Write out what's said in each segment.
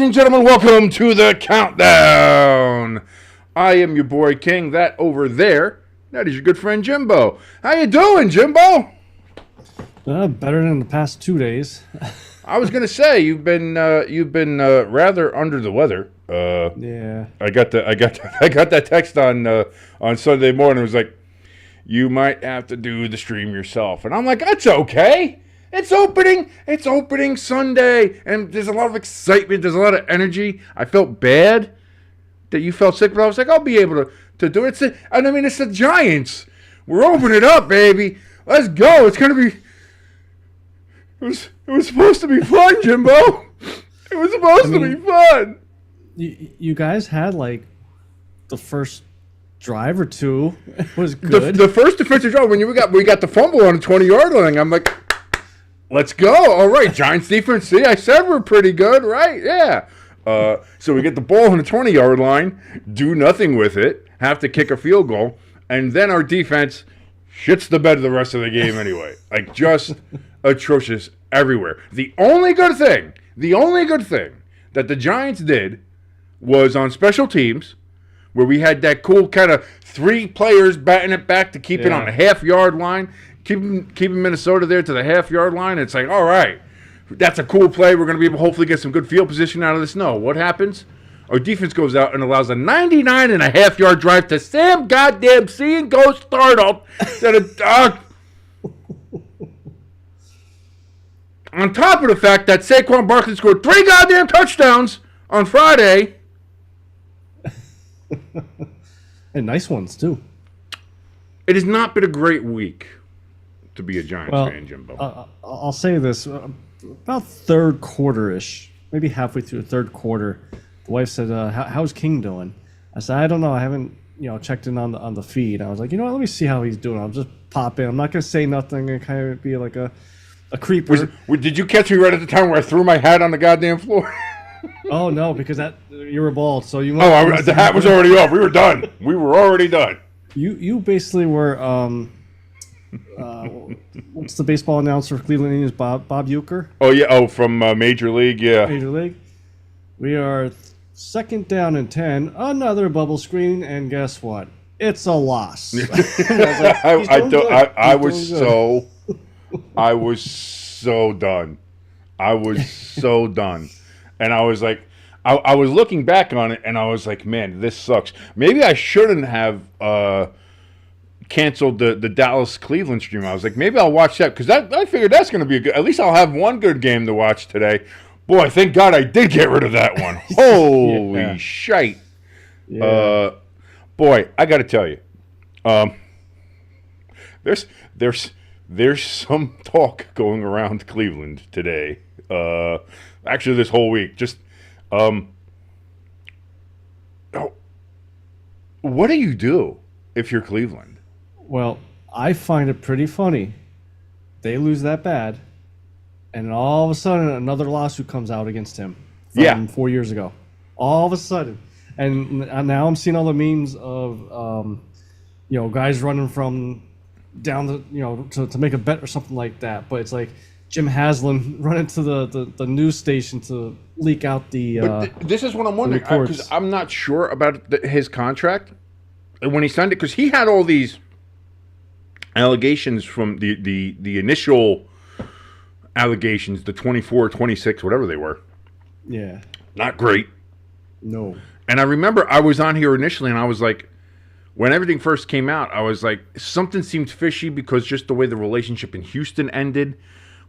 and gentlemen, welcome to the countdown. I am your boy King. That over there, that is your good friend Jimbo. How you doing, Jimbo? Better than the past 2 days. I was gonna say you've been rather under the weather. Yeah. I got that text on Sunday morning. It was like, you might have to do the stream yourself, and I'm like, that's okay. It's opening Sunday, and there's a lot of excitement. There's a lot of energy. I felt bad that you felt sick, but I was like, I'll be able to do it. And I mean, it's the Giants. We're opening it up, baby. Let's go. It's gonna be. It was supposed to be fun, Jimbo. It was supposed to be fun. You guys had like the first drive or two. It was good. The first defensive drive when we got the fumble on the 20-yard line. I'm like, let's go. All right, Giants defense. See, I said we're pretty good, right? Yeah. So we get the ball on the 20-yard line, do nothing with it, have to kick a field goal, and then our defense shits the bed the rest of the game anyway. Like, just atrocious everywhere. The only good thing that the Giants did was on special teams, where we had that cool kind of 3 players batting it back to keep it on the half-yard line, keeping Minnesota there to the half-yard line. It's like, all right, that's a cool play. We're going to be able to hopefully get some good field position out of this. No, what happens? Our defense goes out and allows a 99.5-yard drive to Sam goddamn C and go Startup. On top of the fact that Saquon Barkley scored 3 goddamn touchdowns on Friday. And nice ones, too. It has not been a great week to be a Giants fan, Jimbo. I'll say this. About third quarter-ish, maybe halfway through the third quarter, the wife said, how's King doing? I said, I don't know. I haven't checked in on the feed. I was like, you know what? Let me see how he's doing. I'll just pop in. I'm not going to say nothing. I'm going to kind of be like a creeper. Did you catch me right at the time where I threw my hat on the goddamn floor? Oh, no, because you were bald. So you. The hat was already off. We were done. We were already done. You basically were. What's the baseball announcer for Cleveland Indians? Bob Uecker? Oh yeah. Oh, from Major League. Yeah. Major League. We are second down and 10. Another bubble screen, and guess what? It's a loss. I was so done. I was so done. And I was like, I was looking back on it, and I was like, man, this sucks. Maybe I shouldn't have canceled the Dallas-Cleveland stream. I was like, maybe I'll watch that, because I figured that's going to be a good. At least I'll have one good game to watch today. Boy, thank God I did get rid of that one. Holy shite. Yeah. Boy, I got to tell you, there's some talk going around Cleveland today. Actually, this whole week, just what do you do if you're Cleveland? Well, I find it pretty funny. They lose that bad, and all of a sudden another lawsuit comes out against him from 4 years ago. All of a sudden. And now I'm seeing all the memes of guys running from down the to make a bet or something like that. But it's like Jim Haslam running to the news station to leak out the. This is what I'm wondering, because I'm not sure about his contract when he signed it, because he had all these allegations from the initial allegations, the 24, 26, whatever they were. Yeah. Not great. No. And I remember I was on here initially, and I was like, when everything first came out, I was like, something seemed fishy, because just the way the relationship in Houston ended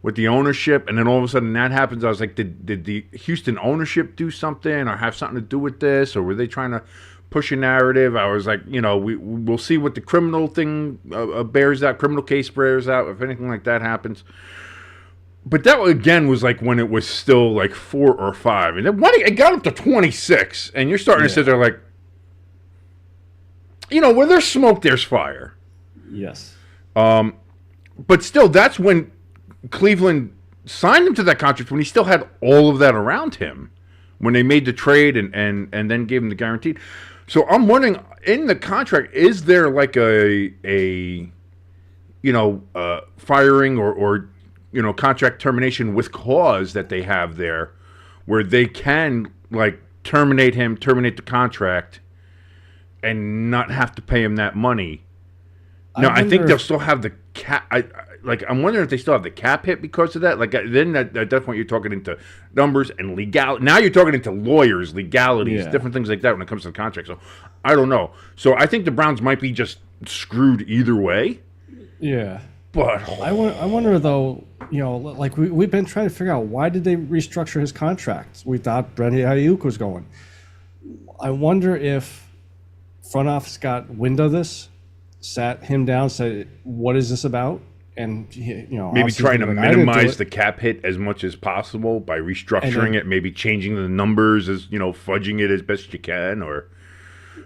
with the ownership, and then all of a sudden that happens. I was like, did the Houston ownership do something or have something to do with this, or were they trying to push a narrative? I was like, we'll see what the criminal thing criminal case bears out, if anything like that happens. But that, again, was like when it was still like 4 or 5. And then it got up to 26, and you're starting to sit there like, where there's smoke, there's fire. Yes. But still, that's when Cleveland signed him to that contract, when he still had all of that around him, when they made the trade and then gave him the guaranteed. So I'm wondering, in the contract, is there like a firing or contract termination with clause that they have there, where they can like terminate the contract, and not have to pay him that money. No, I think they'll still have the cap. I'm wondering if they still have the cap hit because of that. Like, then at that point, you're talking into numbers and legal. Now you're talking into lawyers, legalities, different things like that when it comes to the contract. So I don't know. So I think the Browns might be just screwed either way. Yeah. But I wonder though, like we've been trying to figure out why did they restructure his contract? We thought Brandon Ayuk was going. I wonder if front office got wind of this, sat him down, said, "What is this about?" And maybe trying to minimize the cap hit as much as possible by restructuring it, maybe changing the numbers as fudging it as best you can, or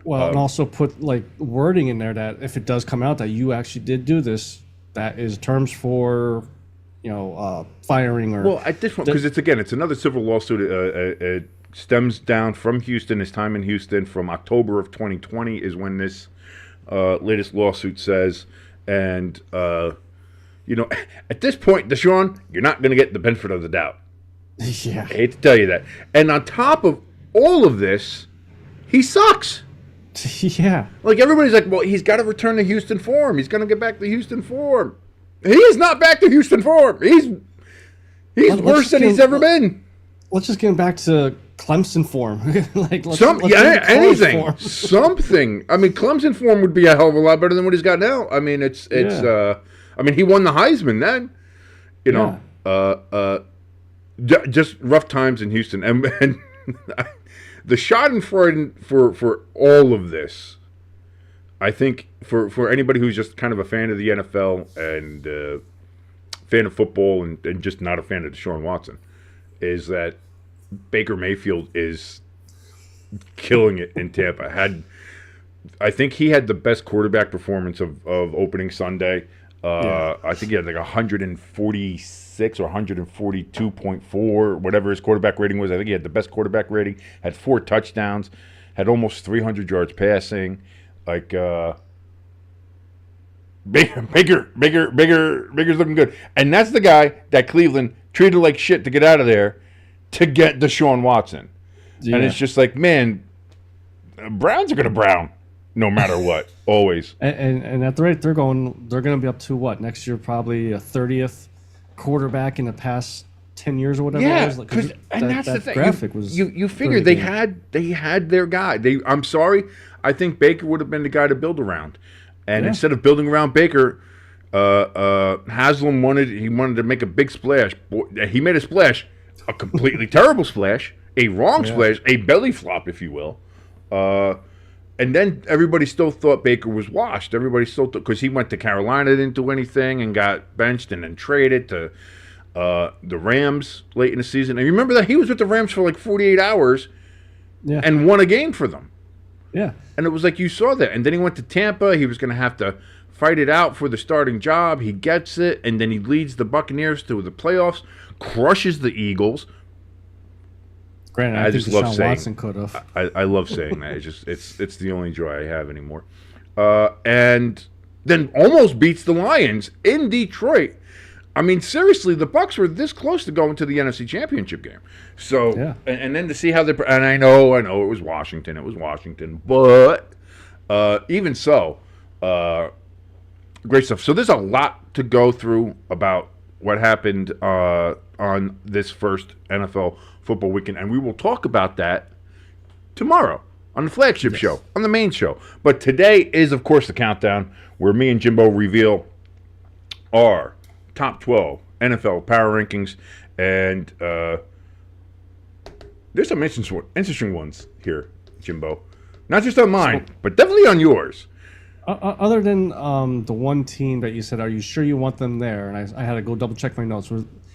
and also put like wording in there that if it does come out that you actually did do this, that is terms for firing or. Well, at this point, because it's another civil lawsuit. It stems down from Houston. His time in Houston from October of 2020 is when this latest lawsuit says, and at this point, Deshaun, you're not going to get the benefit of the doubt. Yeah, I hate to tell you that. And on top of all of this, he sucks. Yeah. Like, everybody's like, well, he's got to return to Houston form. He's going to get back to Houston form. He is not back to Houston form. He's worse than he's ever been. Let's just get back to Clemson form. Anything. Form. Something. I mean, Clemson form would be a hell of a lot better than what he's got now. I mean, he won the Heisman then. Just rough times in Houston. And the schadenfreude for all of this, I think, for anybody who's just kind of a fan of the NFL and fan of football and just not a fan of Deshaun Watson, is that Baker Mayfield is killing it in Tampa. I think he had the best quarterback performance of opening Sunday. I think he had like 146 or 142.4, whatever his quarterback rating was. I think he had the best quarterback rating. Had 4 touchdowns. Had almost 300 yards passing. Like Baker's looking good, and that's the guy that Cleveland treated like shit to get out of there to get Deshaun Watson. Yeah. And it's just like, man, Browns are gonna brown no matter what, always. And at the rate they're going, they're going to be up to what next year? Probably a 30th quarterback in the past 10 years or whatever. Yeah, it was. that's the thing. Graphic was you figure they had their guy. I'm sorry, I think Baker would have been the guy to build around, and instead of building around Baker, Haslam wanted to make a big splash. He made a splash, a completely terrible splash, a wrong splash, a belly flop, if you will. And then everybody still thought Baker was washed. Everybody still thought, because he went to Carolina, didn't do anything, and got benched and then traded to the Rams late in the season. And you remember that he was with the Rams for like 48 hours and won a game for them. Yeah. And it was like, you saw that. And then he went to Tampa. He was going to have to fight it out for the starting job. He gets it, and then he leads the Buccaneers to the playoffs, crushes the Eagles. Granted, I just love saying Watson could have. I love saying that. It's the only joy I have anymore. And then almost beats the Lions in Detroit. I mean, seriously, the Bucs were this close to going to the NFC Championship game. So, and then to see how and I know it was Washington, but even so, great stuff. So there's a lot to go through about what happened on this first NFL football weekend, and we will talk about that tomorrow on the flagship show, on the main show. But today is, of course, the countdown where me and Jimbo reveal our top 12 NFL power rankings, and there's some interesting ones here, Jimbo. Not just on mine, but definitely on yours. Other than the one team that you said, are you sure you want them there? And I had to go double check my notes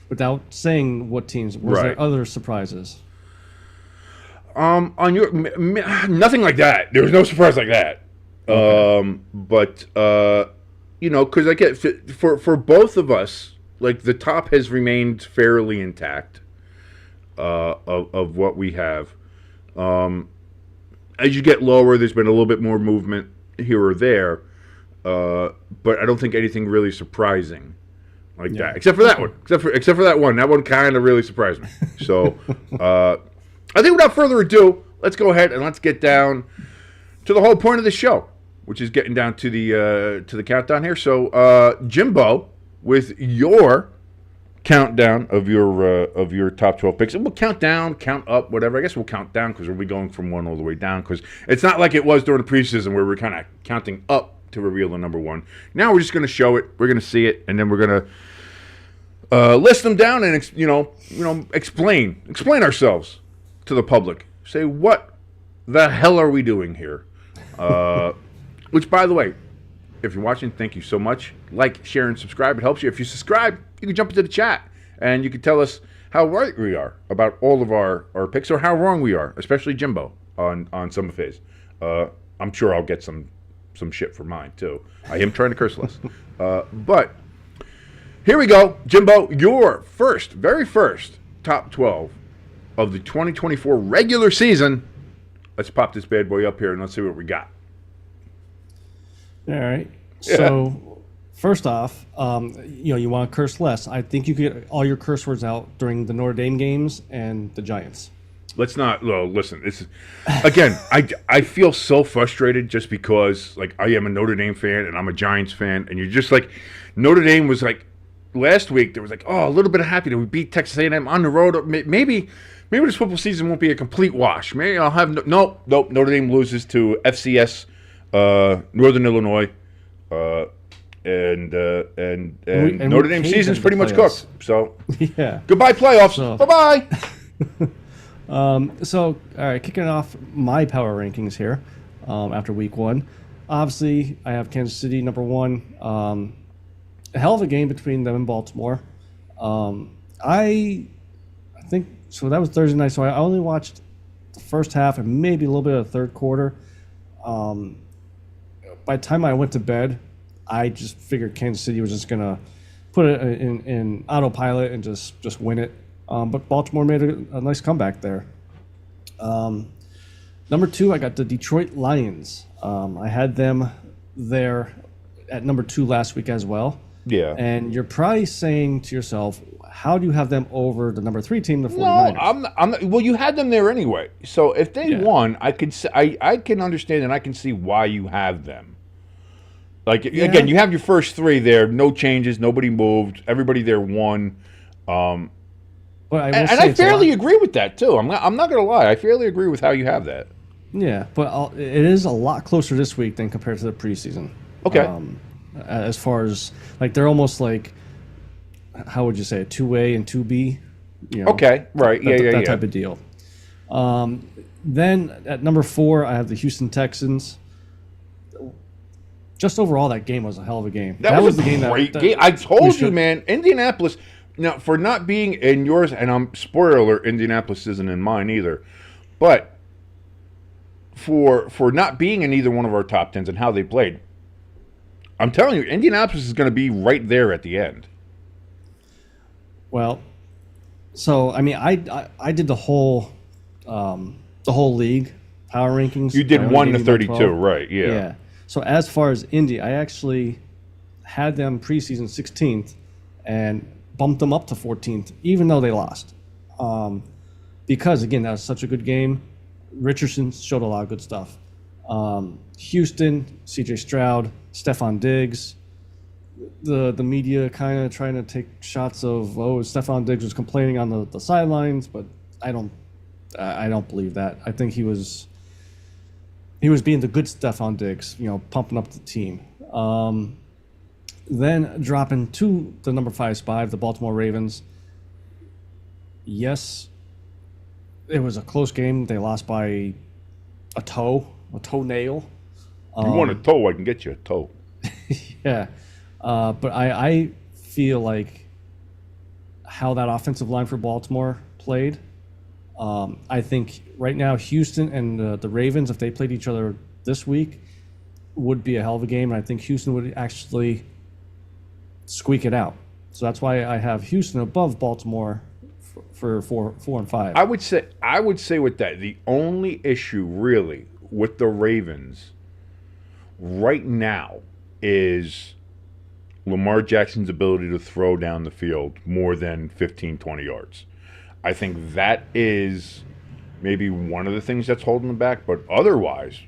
without saying what teams. Was there other surprises? On your nothing like that. There was no surprise like that. Okay. But because I get for both of us, like the top has remained fairly intact of what we have. As you get lower, there's been a little bit more movement here or there, but I don't think anything really surprising like that, except for that one. Except for that one. That one kind of really surprised me. So I think without further ado, let's go ahead and let's get down to the whole point of the show, which is getting down to the countdown here. So, Jimbo, with your countdown of your top 12 picks, and we'll count down, count up, whatever. I guess we'll count down because we'll be going from one all the way down, because it's not like it was during the preseason where we're kind of counting up to reveal the number one. Now we're just going to show it, we're going to see it, and then we're going to list them down and explain ourselves to the public. Say, what the hell are we doing here? Which, by the way, if you're watching, thank you so much. Like, share, and subscribe. It helps you. If you subscribe, you can jump into the chat and you can tell us how right we are about all of our picks, or how wrong we are, especially Jimbo on some of his. I'm sure I'll get some shit for mine too. I am trying to curse less. But here we go. Jimbo, your very first top 12 of the 2024 regular season. Let's pop this bad boy up here and let's see what we got. All right. Yeah. So, first off, you want to curse less. I think you could get all your curse words out during the Notre Dame games and the Giants. Let's not. Well, listen. It's again. I feel so frustrated just because I am a Notre Dame fan and I'm a Giants fan, and you're just like, Notre Dame was like last week. There was a little bit of happiness. We beat Texas A&M on the road. Maybe this football season won't be a complete wash. Maybe I'll have nope. Notre Dame loses to FCS. Northern Illinois, and Notre Dame season's pretty much cooked. So, yeah. Goodbye playoffs. So, bye bye. All right, kicking off my power rankings here after week one. Obviously, I have Kansas City number one. A hell of a game between them and Baltimore. I think so. That was Thursday night, so I only watched the first half and maybe a little bit of the third quarter. By the time I went to bed, I just figured Kansas City was just going to put it in autopilot and just win it. But Baltimore made a nice comeback there. Number two, I got the Detroit Lions. I had them there at number two last week as well. Yeah. And you're probably saying to yourself, how do you have them over the number three team, the 49ers? No, I'm not. Well, you had them there anyway. So if they won, I can understand and I can see why you have them. Again, you have your first three there, no changes, nobody moved, everybody there won. But I fairly agree with that too. I'm not gonna lie, I fairly agree with how you have that. Yeah, but it is a lot closer this week than compared to the preseason. Okay. As far as they're almost like, how would you say it, 2A and 2B? Okay, right, that type of deal. Then at number four, I have the Houston Texans. Just overall, that game was a hell of a game. That was a great game. I told you, man, Indianapolis. Now, for not being in yours, and I'm spoiler alert, Indianapolis isn't in mine either, but for not being in either one of our top tens and how they played, I'm telling you, Indianapolis is going to be right there at the end. Well, so I mean, I did the whole league power rankings. You did 1 to 32, right? Yeah. So as far as Indy, I actually had them preseason 16th and bumped them up to 14th, even though they lost. Because, again, that was such a good game. Richardson showed a lot of good stuff. Houston, C.J. Stroud, Stephon Diggs. The media kind of trying to take shots of, Stephon Diggs was complaining on the sidelines, but I don't believe that. I think he was being the good Stephon Diggs, pumping up the team. Then dropping to the number 5 spot, the Baltimore Ravens. Yes, it was a close game. They lost by a toenail. You want a toe, I can get you a toe. Yeah. But I feel like how that offensive line for Baltimore played, I think right now Houston and the Ravens, if they played each other this week, would be a hell of a game. And I think Houston would actually squeak it out. So that's why I have Houston above Baltimore for 4 and 5. I would say with that, the only issue really with the Ravens right now is Lamar Jackson's ability to throw down the field more than 15, 20 yards. I think that is maybe one of the things that's holding them back. But otherwise,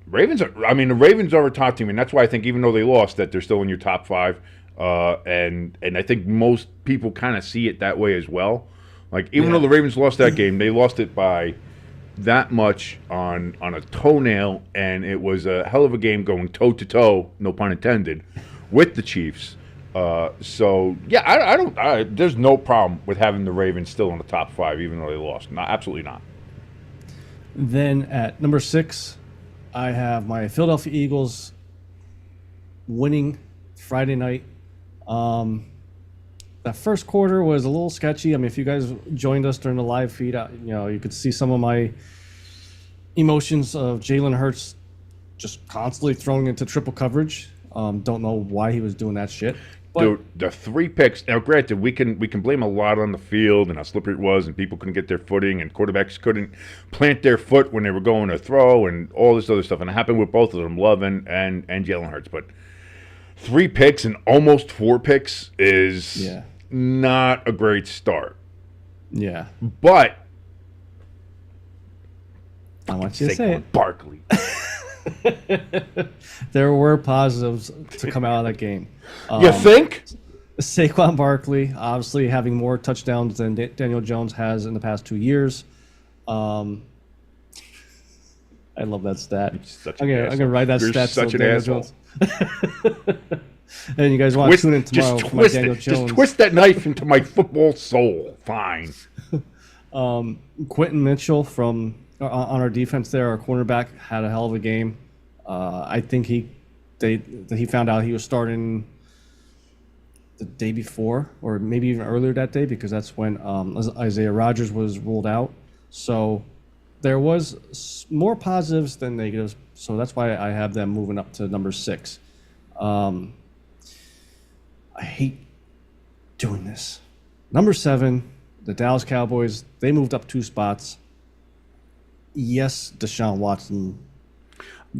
the Ravens are a top team, and that's why I think even though they lost, that they're still in your top five. And I think most people kind of see it that way as well. Like, even though the Ravens lost that game, they lost it by that much on a toenail, and it was a hell of a game going toe-to-toe, no pun intended, with the Chiefs. So, yeah, there's no problem with having the Ravens still in the top five, even though they lost. Absolutely not. Then at number 6, I have my Philadelphia Eagles winning Friday night. That first quarter was a little sketchy. I mean, if you guys joined us during the live feed, you could see some of my emotions of Jalen Hurts just constantly throwing into triple coverage. Don't know why he was doing that shit. But dude, the 3 picks. Now, granted, we can blame a lot on the field and how slippery it was, and people couldn't get their footing, and quarterbacks couldn't plant their foot when they were going to throw, and all this other stuff. And it happened with both of them, Love and Jalen Hurts. But 3 picks and almost 4 picks is not a great start. Yeah. But I want you to say it. Barkley. There were positives to come out of that game. You think? Saquon Barkley, obviously having more touchdowns than Daniel Jones has in the past 2 years. I love that stat. I'm gonna write that stat. Such an asshole. And you guys want to tune in tomorrow for my Daniel Jones. Just twist that knife into my football soul. Fine. Quentin Mitchell on our defense there, our cornerback, had a hell of a game. I think he found out he was starting the day before, or maybe even earlier that day, because that's when Isaiah Rodgers was ruled out. So there was more positives than negatives. So that's why I have them moving up to number 6. I hate doing this. Number 7, the Dallas Cowboys. They moved up 2 spots. Yes, Deshaun Watson.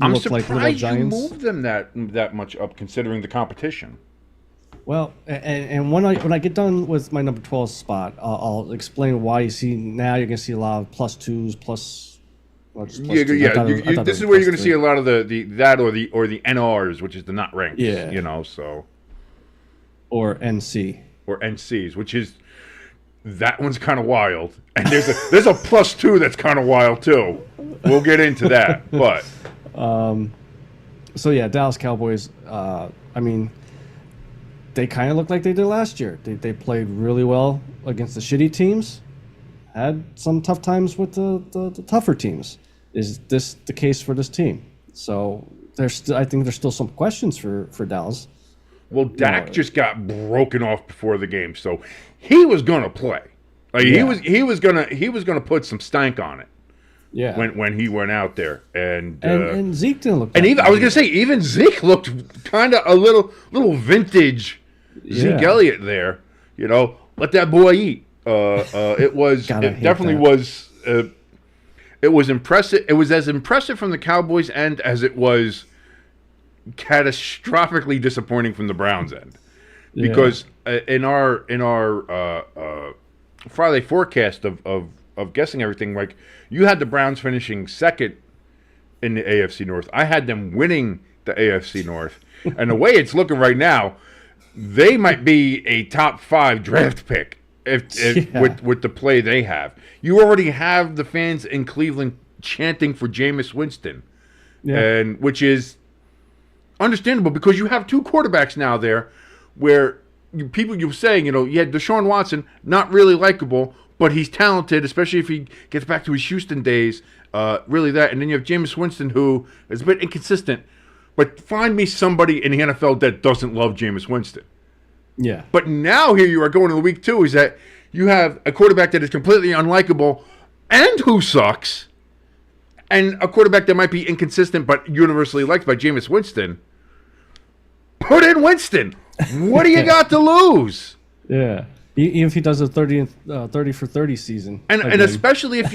I'm surprised like you moved them that much up, considering the competition. Well, and when I get done with my number 12 spot, I'll explain why you're going to see a lot of +2s, plus. This is where you're going to see a lot of the NRs, which is the not ranked. Yeah. So. Or NC. Or NCs, which is, that one's kind of wild, and there's a +2 that's kind of wild too. We'll get into that, but. So yeah, Dallas Cowboys. They kind of look like they did last year. They played really well against the shitty teams. Had some tough times with the tougher teams. Is this the case for this team? So I think there's still some questions for Dallas. Well, Dak just got broken off before the game, so he was gonna play. Like he was gonna put some stank on it. Yeah. When he went out there, and Zeke didn't look. And even I was gonna say, even Zeke looked kind of a little vintage Zeke Elliott there. Let that boy eat. It was it was impressive. It was as impressive from the Cowboys' end as it was catastrophically disappointing from the Browns' end, because in our Friday forecast of guessing everything, like, you had the Browns finishing second in the AFC North. I had them winning the AFC North, and the way it's looking right now, they might be a top 5 draft pick with the play they have. You already have the fans in Cleveland chanting for Jameis Winston, and which is understandable, because you have 2 quarterbacks now there where people you were saying, you had Deshaun Watson, not really likable, but he's talented, especially if he gets back to his Houston days. Really that. And then you have Jameis Winston, who is a bit inconsistent. But find me somebody in the NFL that doesn't love Jameis Winston. Yeah. But now here you are going to week 2, is that you have a quarterback that is completely unlikable and who sucks, and a quarterback that might be inconsistent but universally liked by Jameis Winston. Put in Winston. What do you got to lose? Yeah. Even if he does a 30 for 30 season, and especially if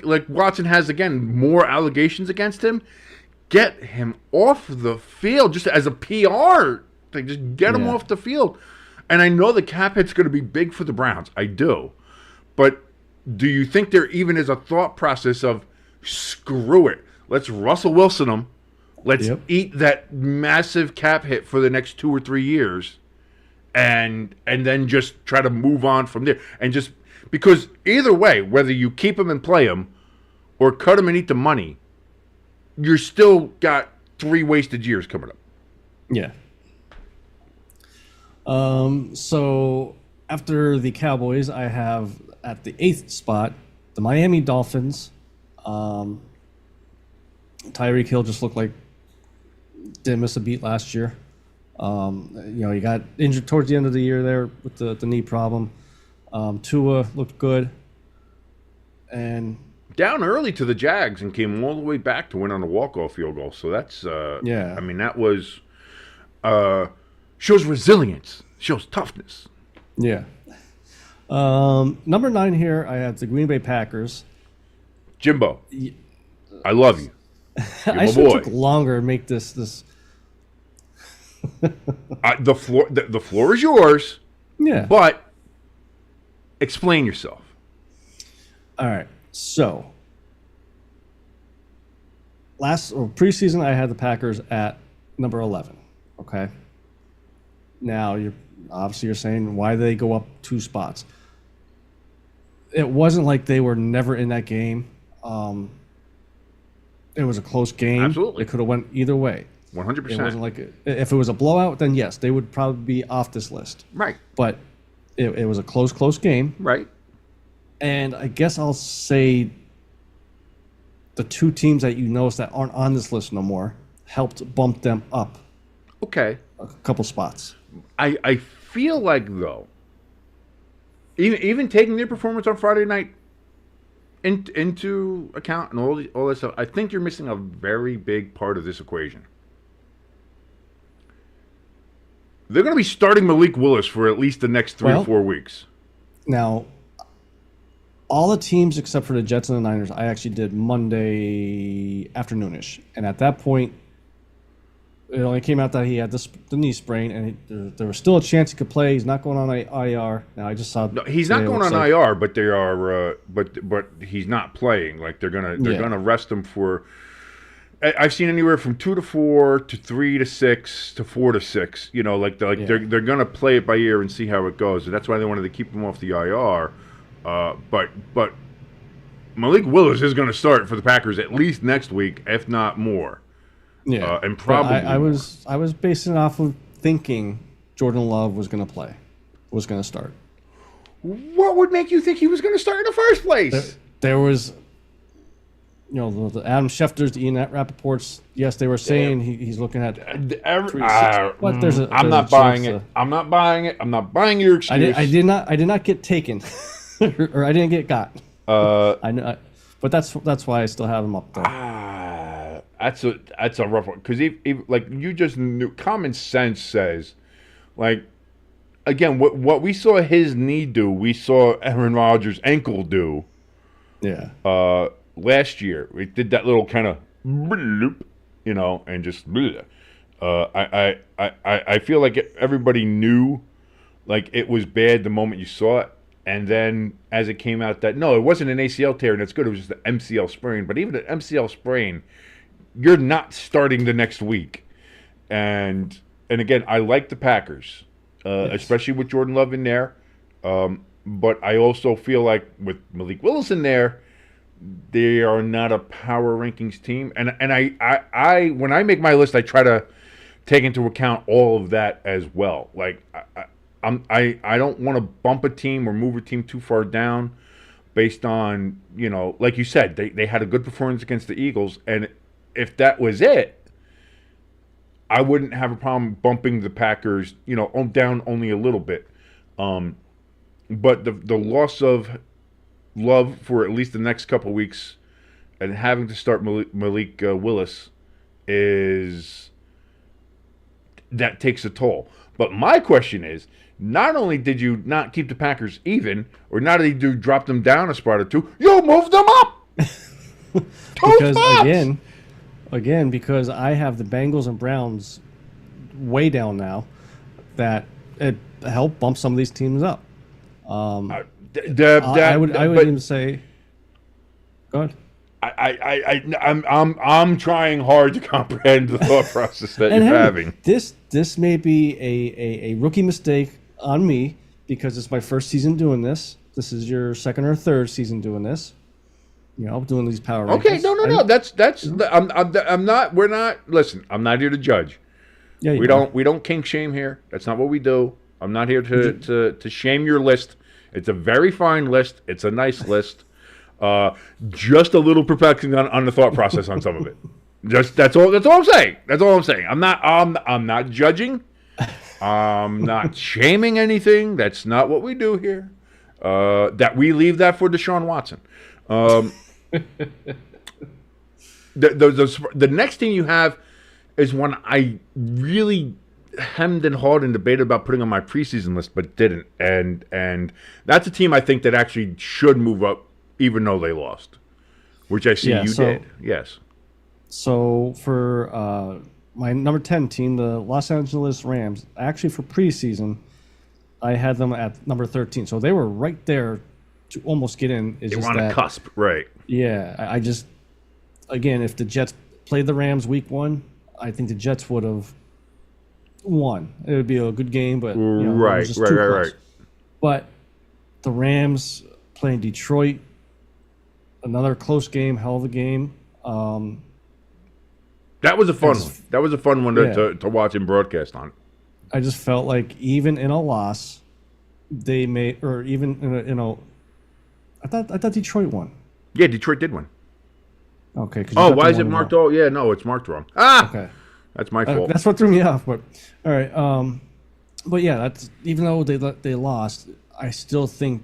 like Watson has, again, more allegations against him, get him off the field just as a PR thing. Just get him off the field. And I know the cap hit's going to be big for the Browns. I do, but do you think there even is a thought process of screw it, let's Russell Wilson them, let's eat that massive cap hit for the next 2 or 3 years, and then just try to move on from there, and just because either way, whether you keep him and play him or cut him and eat the money, you're still got 3 wasted years coming up. Yeah. So after the Cowboys, I have at the 8th spot the Miami Dolphins. Tyreek Hill just looked like didn't miss a beat last year. He got injured towards the end of the year there with the knee problem. Tua looked good, and down early to the Jags and came all the way back to win on a walk-off field goal. So that's yeah. I mean, that was shows resilience, shows toughness. Yeah. Number 9 here, I have the Green Bay Packers. Jimbo, I love you. You're I my should boy. took longer to make this. The floor is yours. Yeah. But explain yourself. All right. So preseason, I had the Packers at number 11. Okay. Now you're saying why did they go up 2 spots? It wasn't like they were never in that game. It was a close game. Absolutely. It could have went either way. 100%. It wasn't like if it was a blowout, then yes, they would probably be off this list. Right. But it was a close game. Right. And I guess I'll say the 2 teams that you notice that aren't on this list no more helped bump them up. Okay. A couple spots. I feel like, though, even taking their performance on Friday night into account and all that stuff, I think you're missing a very big part of this equation. They're going to be starting Malik Willis for at least the next 3 or 4 weeks. Now, all the teams except for the Jets and the Niners, I actually did Monday afternoonish. And at that point, it only came out that he had the knee sprain, and there was still a chance he could play. He's not going on IR. Now I just saw. No, he's not going on IR, but they are. But he's not playing. Like they're gonna rest him for. I've seen anywhere from 2 to 4 to 3 to 6 to 4 to 6. You know, they're gonna play it by ear and see how it goes, and that's why they wanted to keep him off the IR. But Malik Willis is going to start for the Packers at least next week, if not more. Yeah, and probably I was basing it off of thinking Jordan Love was going to play, was going to start. What would make you think he was going to start in the first place? There was, the Adam Schefter's, the Ian Rappaport's. Yes, they were saying he's looking at. But I'm not buying it. I'm not buying it. I'm not buying your excuse. I did not get taken, or I didn't get got. I know, but that's why I still have him up there. That's a rough one because like you just knew. Common sense says, like, again, what we saw his knee do, we saw Aaron Rodgers' ankle do. Yeah. Last year, it did that little kind of, and just. I feel like everybody knew, like it was bad the moment you saw it, and then as it came out that no, it wasn't an ACL tear, and it's good. It was just an MCL sprain. But even an MCL sprain, you're not starting the next week. And again, I like the Packers, especially with Jordan Love in there. But I also feel like with Malik Willis in there, they are not a power rankings team. And I when I make my list, I try to take into account all of that as well. Like I don't want to bump a team or move a team too far down based on, like you said, they had a good performance against the Eagles, and if that was it, I wouldn't have a problem bumping the Packers, down only a little bit. But the loss of Love for at least the next couple of weeks and having to start Malik Willis that takes a toll. But my question is, not only did you not keep the Packers even, or not only did you drop them down a spot or 2, you moved them up! Because again, because I have the Bengals and Browns way down now, that it helped bump some of these teams up. I would even say. Go ahead. I'm trying hard to comprehend the thought process that you're having. This may be a rookie mistake on me because it's my first season doing this. This is your second or third season doing this. Doing these power rankings. Okay, no. That's. I'm not. We're not. Listen, I'm not here to judge. Yeah, we don't kink shame here. That's not what we do. I'm not here to shame your list. It's a very fine list. It's a nice list. Just a little perplexing on the thought process on some of it. That's all I'm saying. That's all I'm saying. I'm not judging. I'm not shaming anything. That's not what we do here. That we leave that for Deshaun Watson. The next thing you have is one I really hemmed and hawed and debated about putting on my preseason list, but didn't. And that's a team I think that actually should move up, even though they lost, which I see did. Yes. So for my number 10 team, the Los Angeles Rams, actually for preseason, I had them at number 13. So they were right there to almost get in. They were on a cusp, right? Yeah. I just, again, if the Jets played the Rams week 1, I think the Jets would have won. It would be a good game, but right. But the Rams playing Detroit, another close game, hell of a game. That was a fun one. That was a fun one to watch and broadcast on. I just felt like even in a loss, they may, or even in a I thought Detroit won. Yeah, Detroit did win. Okay. Oh, why is it marked? Oh, yeah, no, it's marked wrong. Okay. That's my fault. That's what threw me off. But all right. But yeah, that's even though they lost, I still think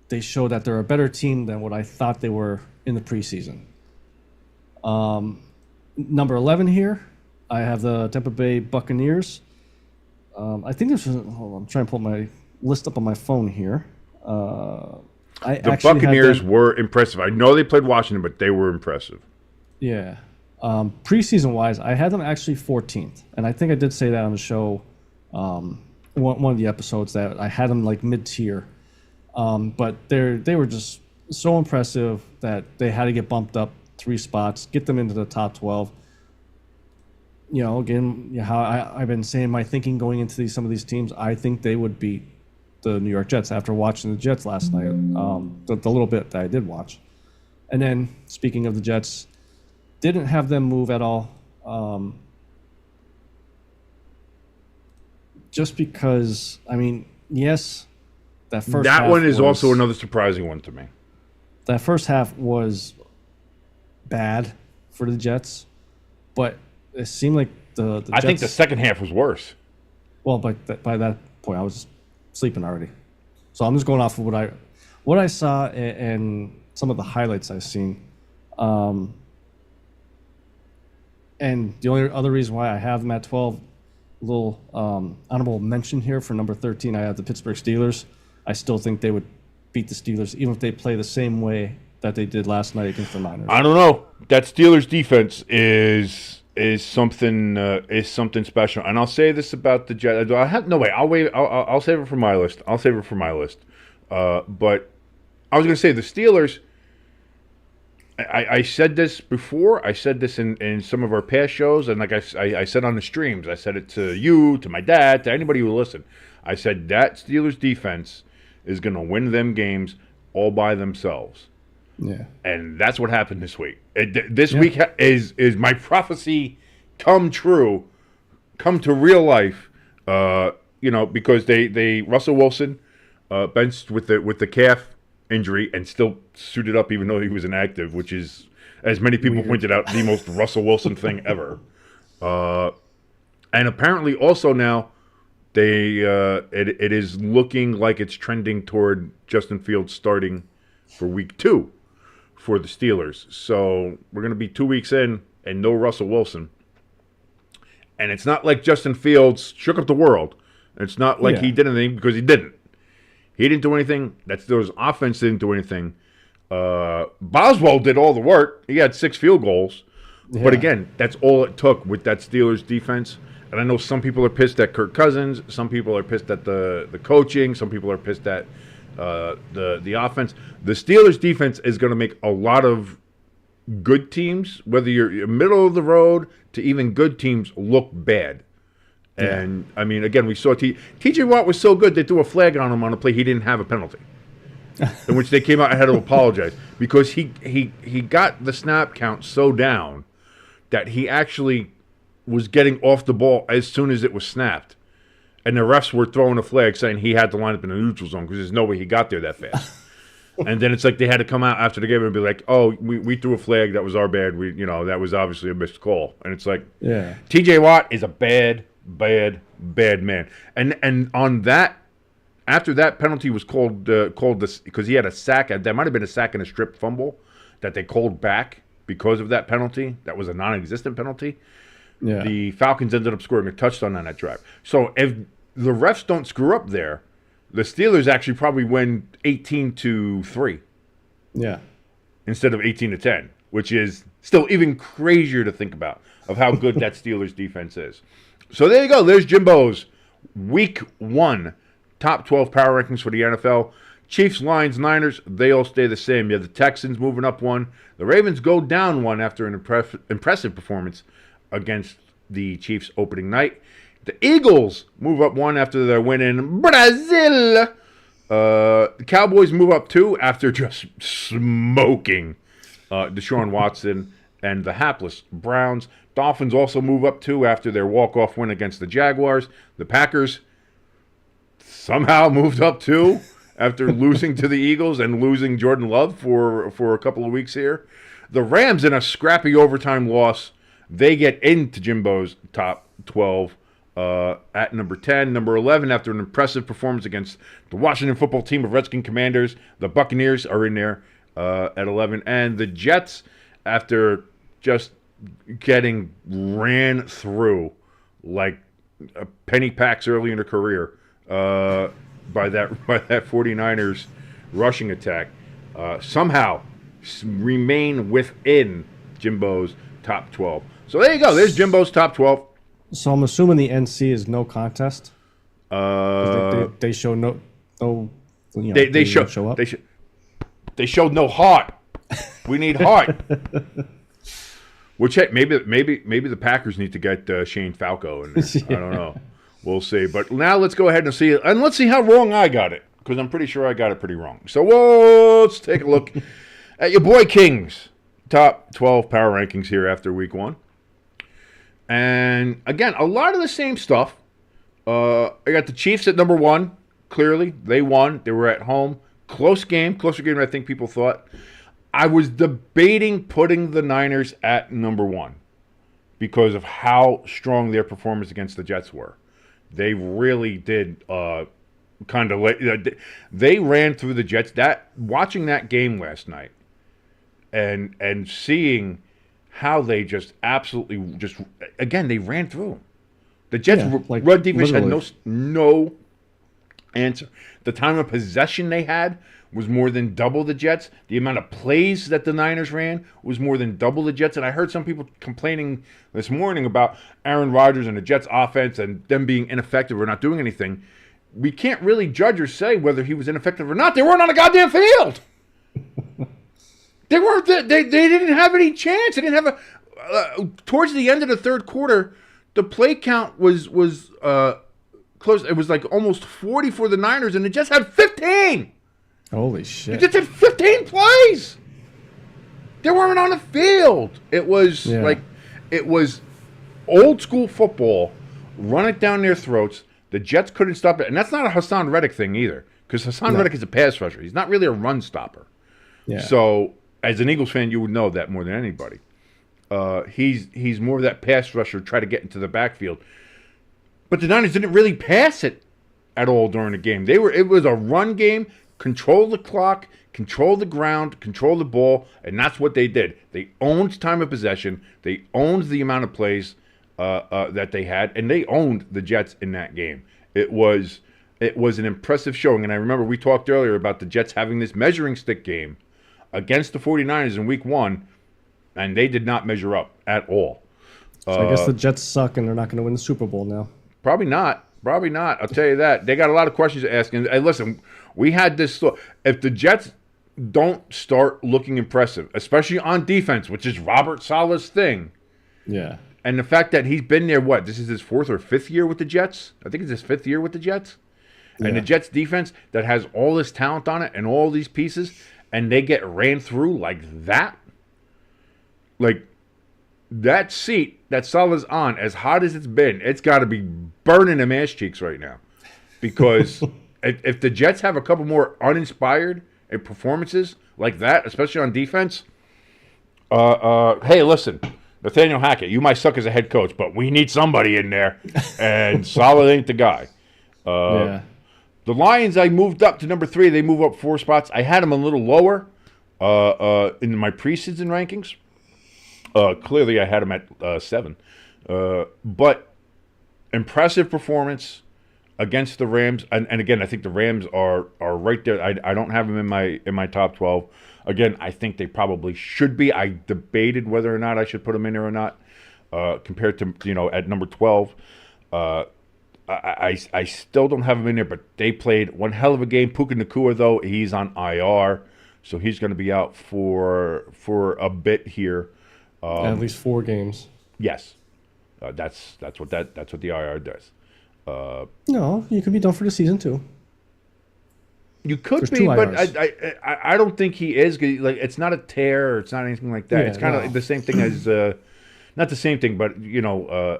they show that they're a better team than what I thought they were in the preseason. Number 11 here, I have the Tampa Bay Buccaneers. I think this was. Hold on, I'm trying to pull my list up on my phone here. The Buccaneers were impressive. I know they played Washington, but they were impressive. Yeah. Preseason wise, I had them actually 14th, and I think I did say that on the show, one of the episodes, that I had them like mid tier. But they were just so impressive that they had to get bumped up 3 spots, get them into the top 12. Again, how I've been saying my thinking going into some of these teams, I think they would beat the New York Jets after watching the Jets last night, the little bit that I did watch. And then, speaking of the Jets, didn't have them move at all. Just because, yes, that first half one is also another surprising one to me. That first half was bad for the Jets, but it seemed like the Jets, I think the second half was worse. Well, but by that point, I was sleeping already. So I'm just going off of what I saw and some of the highlights I've seen. And the only other reason why I have them at 12, a little honorable mention here for number 13, I have the Pittsburgh Steelers. I still think they would beat the Steelers, even if they play the same way that they did last night against the Niners. I don't know. That Steelers defense is something special. And I'll say this about the Jets. I'll save it for my list. But I was going to say the Steelers. I said this before. I said this in some of our past shows, and like I said on the streams, I said it to you, to my dad, to anybody who will listen. I said that Steelers defense is going to win them games all by themselves. Yeah, and that's what happened this week. This week is my prophecy come true, come to real life. Because they Russell Wilson benched with the calf injury and still suited up even though he was inactive, which is, as many people pointed out, the most Russell Wilson thing ever. And apparently also now it is looking like it's trending toward Justin Fields starting for week 2 for the Steelers. So we're going to be 2 weeks in and no Russell Wilson. And it's not like Justin Fields shook up the world. It's not like he did anything, because he didn't. He didn't do anything. That Steelers offense didn't do anything. Boswell did all the work. He had 6 field goals. Yeah. But again, that's all it took with that Steelers defense. And I know some people are pissed at Kirk Cousins. Some people are pissed at the coaching. Some people are pissed at The offense, the Steelers' defense is going to make a lot of good teams, whether you're middle of the road to even good teams, look bad. And, I mean, again, we saw T.J. Watt was so good, they threw a flag on him on a play he didn't have a penalty, in which they came out and had to apologize because he got the snap count so down that he actually was getting off the ball as soon as it was snapped. And the refs were throwing a flag saying he had to line up in the neutral zone because there's no way he got there that fast. And then it's like they had to come out after the game and be like, "Oh, we threw a flag. That was our bad. That was obviously a missed call." And it's like, Yeah. T.J. Watt is a bad man. And on that, after that penalty was called this because he had a sack. That might have been a sack and a strip fumble that they called back because of that penalty. That was a non-existent penalty. Yeah. The Falcons ended up scoring a touchdown on that drive. So if the refs don't screw up there, the Steelers actually probably win 18-3 Yeah. instead of 18-10, which is still even crazier to think about of how good that Steelers defense is. So there you go. There's Jimbo's Week 1 top 12 power rankings for the NFL. Chiefs, Lions, Niners, they all stay the same. You have the Texans moving up 1. The Ravens go down 1 after an impressive performance against the Chiefs opening night. The Eagles move up 1 after their win in Brazil. The Cowboys move up 2 after just smoking Deshaun Watson and the hapless Browns. Dolphins also move up 2 after their walk-off win against the Jaguars. The Packers somehow moved up 2 after losing to the Eagles and losing Jordan Love for a couple of weeks here. The Rams, in a scrappy overtime loss, they get into Jimbo's top 12 at number 10. Number 11, after an impressive performance against the Washington football team of Redskin Commanders, the Buccaneers are in there at 11. And the Jets, after just getting ran through like penny packs early in their career by that 49ers rushing attack, somehow remain within Jimbo's top 12. So there you go. There's Jimbo's top 12. So I'm assuming the NC is no contest. They show no. They show up. They showed no heart. We need heart. Which maybe the Packers need to get Shane Falco in there. I don't know. We'll see. But now let's go ahead and see it, and let's see how wrong I got it, because I'm pretty sure I got it pretty wrong. So let's take a look at your boy King's top 12 power rankings here after week 1. And again, a lot of the same stuff. I got the Chiefs at number 1. Clearly, they won. They were at home. Closer game than I think people thought. I was debating putting the Niners at number 1 because of how strong their performance against the Jets were. They really did kind of they ran through the Jets. Watching that game last night and seeing how they just absolutely again, they ran through them. The Jets run defense literally had no answer. The time of possession they had was more than double the Jets. The amount of plays that the Niners ran was more than double the Jets. And I heard some people complaining this morning about Aaron Rodgers and the Jets offense and them being ineffective or not doing anything. We can't really judge or say whether he was ineffective or not. They weren't on a goddamn field. They weren't. They didn't have any chance. They didn't have towards the end of the third quarter, the play count was close. It was like almost 40 for the Niners, and the Jets had 15. Holy shit! They just had 15 plays. They weren't on the field. It was it was old school football. Run it down their throats. The Jets couldn't stop it, and that's not a Hassan Reddick thing either, because Hassan Reddick is a pass rusher. He's not really a run stopper. Yeah. So, as an Eagles fan, you would know that more than anybody. He's more of that pass rusher, try to get into the backfield. But the Niners didn't really pass it at all during the game. It was a run game, control the clock, control the ground, control the ball, and that's what they did. They owned time of possession. They owned the amount of plays that they had, and they owned the Jets in that game. It was an impressive showing, and I remember we talked earlier about the Jets having this measuring stick game against the 49ers in week 1, and they did not measure up at all. So I guess the Jets suck, and they're not going to win the Super Bowl now. Probably not. Probably not. I'll tell you that. They got a lot of questions to ask. And listen, we had this thought. If the Jets don't start looking impressive, especially on defense, which is Robert Saleh's thing, Yeah. and the fact that he's been there, this is his 4th or 5th year with the Jets? I think it's his 5th year with the Jets. And the Jets defense that has all this talent on it and all these pieces, and they get ran through like that. Like, that seat that Saleh's on, as hot as it's been, it's got to be burning them ass cheeks right now. Because if the Jets have a couple more uninspired performances like that, especially on defense, hey, listen, Nathaniel Hackett, you might suck as a head coach, but we need somebody in there, and Saleh ain't the guy. The Lions, I moved up to number 3. They move up 4 spots. I had them a little lower in my preseason rankings. Clearly, I had them at 7. But impressive performance against the Rams. And again, I think the Rams are right there. I don't have them in my top 12. Again, I think they probably should be. I debated whether or not I should put them in there or not compared to, at number 12. I still don't have him in there, but they played one hell of a game. Puka Nacua, though, he's on IR, so he's going to be out for a bit here. At least 4 games. Yes, that's what the IR does. No, you could be done for the season too. You could be, but I don't think he is. Like, it's not a tear, or it's not anything like that. Yeah, it's kind of the same thing as. Not the same thing, but,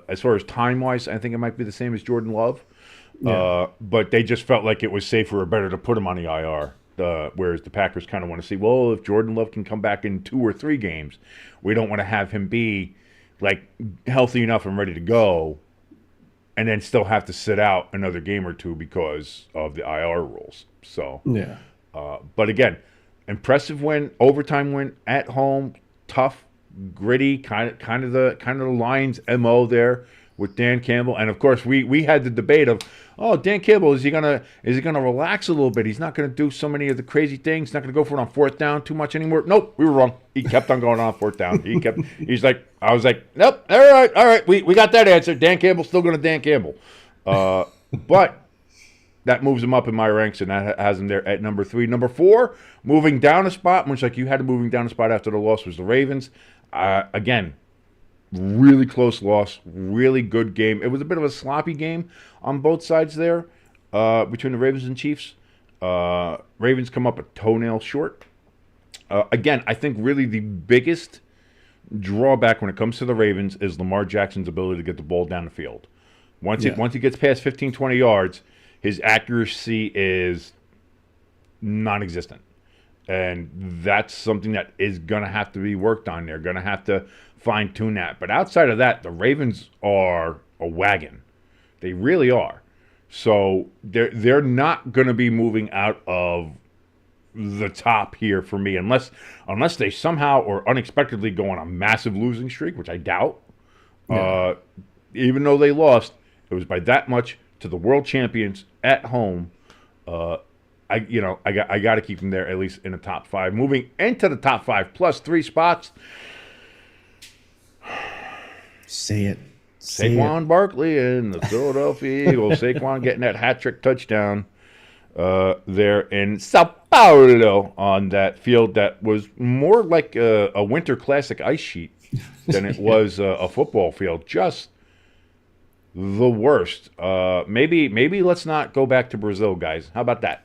as far as time-wise, I think it might be the same as Jordan Love. Yeah. But they just felt like it was safer or better to put him on the IR, whereas the Packers kind of want to see, well, if Jordan Love can come back in 2 or 3 games, we don't want to have him be, like, healthy enough and ready to go and then still have to sit out another game or 2 because of the IR rules. So, yeah. But, again, impressive win, overtime win, at home, tough, gritty, kind of the Lions MO there with Dan Campbell. And of course we had the debate of, Dan Campbell, is he gonna relax a little bit? He's not gonna do so many of the crazy things, he's not gonna go for it on 4th down too much anymore. Nope, we were wrong. He kept on going on 4th down. I was like, nope, all right, we got that answer. Dan Campbell's still gonna Dan Campbell. But that moves him up in my ranks, and that has him there at number 3. Number 4, moving down a spot, much like you had him moving down a spot after the loss, was the Ravens. Again, really close loss, really good game. It was a bit of a sloppy game on both sides there between the Ravens and Chiefs. Ravens come up a toenail short. Again, I think really the biggest drawback when it comes to the Ravens is Lamar Jackson's ability to get the ball down the field. Once he gets past 15, 20 yards, his accuracy is non-existent. And that's something that is going to have to be worked on. They're going to have to fine-tune that. But outside of that, the Ravens are a wagon. They really are. So they're not going to be moving out of the top here for me unless they somehow or unexpectedly go on a massive losing streak, which I doubt. Yeah. Even though they lost, it was by that much to the world champions at home. I got to keep them there at least in the top 5. Moving into the top 5 plus 3 spots. Say it. Saquon Barkley and the Philadelphia Eagles. Saquon getting that hat-trick touchdown there in Sao Paulo on that field that was more like a Winter Classic ice sheet than it was a football field. Just the worst. Maybe let's not go back to Brazil, guys. How about that?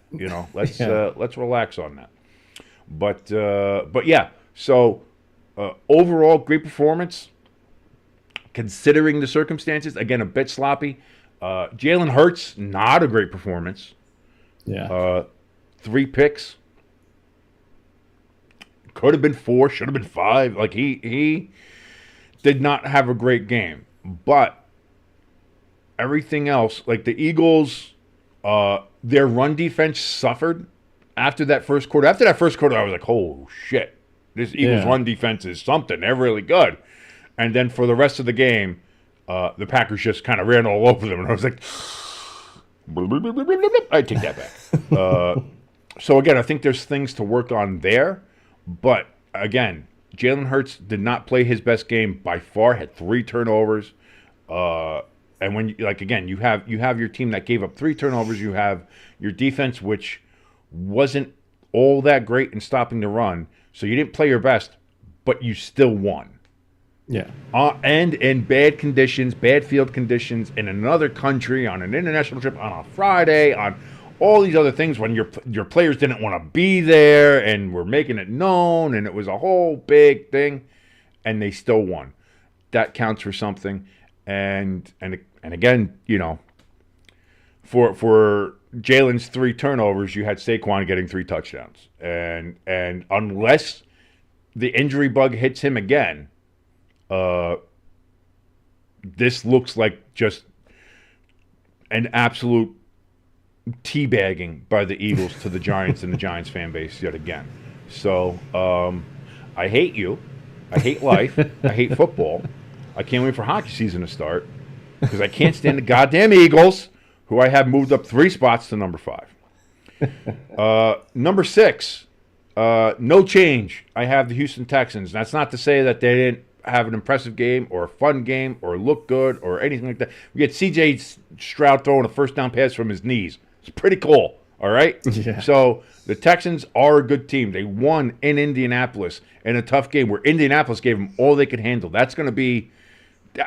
Let's relax on that. But yeah. So overall, great performance. Considering the circumstances, again, a bit sloppy. Jalen Hurts, not a great performance. Yeah. 3 picks. Could have been 4, should have been 5. Like he did not have a great game. But everything else, like the Eagles, their run defense suffered after that first quarter. After that first quarter, I was like, oh shit. This Eagles run defense is something. They're really good. And then for the rest of the game, the Packers just kind of ran all over them. And I was like, I take that back. So, again, I think there's things to work on there. But, again, Jalen Hurts did not play his best game by far. Had 3 turnovers. And when like again, you have your team that gave up 3 turnovers. You have your defense, which wasn't all that great in stopping the run. So you didn't play your best, but you still won. Yeah. And in bad conditions, bad field conditions, in another country, on an international trip, on a Friday, on all these other things when your players didn't want to be there and were making it known, and it was a whole big thing, and they still won. That counts for something. And again, you know, for Jalen's 3 turnovers, you had Saquon getting 3 touchdowns, and unless the injury bug hits him again, this looks like just an absolute teabagging by the Eagles to the Giants and the Giants fan base yet again. So I hate you. I hate life. I hate football. I can't wait for hockey season to start because I can't stand the goddamn Eagles, who I have moved up 3 spots to number 5. Number 6, no change. I have the Houston Texans. That's not to say that they didn't have an impressive game or a fun game or look good or anything like that. We get C.J. Stroud throwing a first down pass from his knees. It's pretty cool, all right? Yeah. So the Texans are a good team. They won in Indianapolis in a tough game where Indianapolis gave them all they could handle. That's going to be –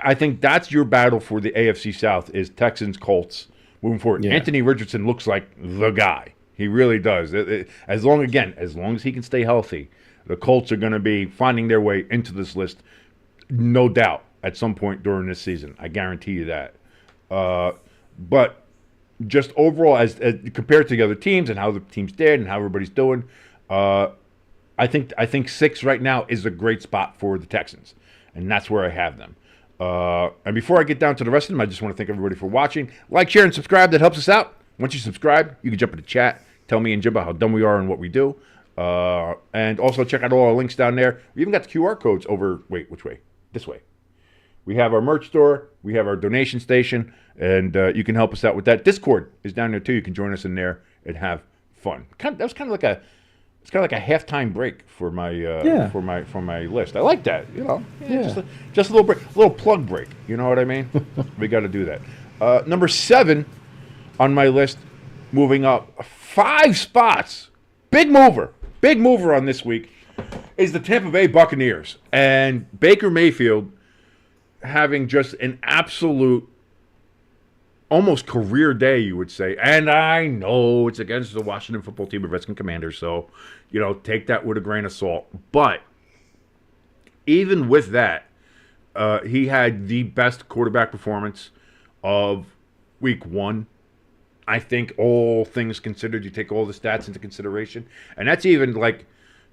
I think that's your battle for the AFC South is Texans-Colts moving forward. Yeah. Anthony Richardson looks like the guy. He really does. As long as he can stay healthy, the Colts are going to be finding their way into this list, no doubt, at some point during this season. I guarantee you that. But just overall, as compared to the other teams and how the teams did and how everybody's doing, I think 6 right now is a great spot for the Texans, and that's where I have them. And before I get down to the rest of them, I just want to thank everybody for watching. Like, share, and subscribe. That helps us out. Once you subscribe, you can jump into chat, tell me and Jimbo how dumb we are and what we do. And also check out all our links down there. We even got the QR codes over. Wait, which way? This way. We have our merch store. We have our donation station. And you can help us out with that. Discord is down there, too. You can join us in there and have fun. That was kind of like a... It's kind of like a halftime break for my for my list. I like that, you know. Yeah. Just a little break, a little plug break. You know what I mean? We got to do that. Number 7 on my list, moving up 5 spots. Big mover on this week is the Tampa Bay Buccaneers and Baker Mayfield having just an absolute, almost career day, you would say. And I know it's against the Washington football team of Redskins Commanders, so, you know, take that with a grain of salt. But even with that, he had the best quarterback performance of week 1. I think all things considered, you take all the stats into consideration. And that's even, like,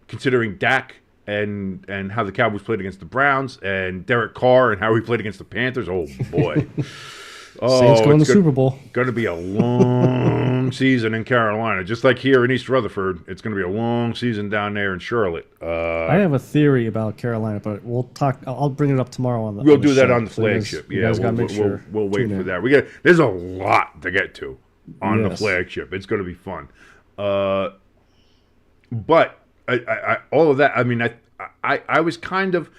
considering Dak and how the Cowboys played against the Browns and Derek Carr and how he played against the Panthers. Oh, boy. Saints going to the Super Bowl. Going to be a long season in Carolina. Just like here in East Rutherford, it's going to be a long season down there in Charlotte. I have a theory about Carolina, but we'll talk. I'll bring it up tomorrow on the. We'll do that on the flagship. You guys got to make sure. We'll wait for that. There's a lot to get to on the flagship. It's going to be fun. But I all of that. I mean, I was kind of.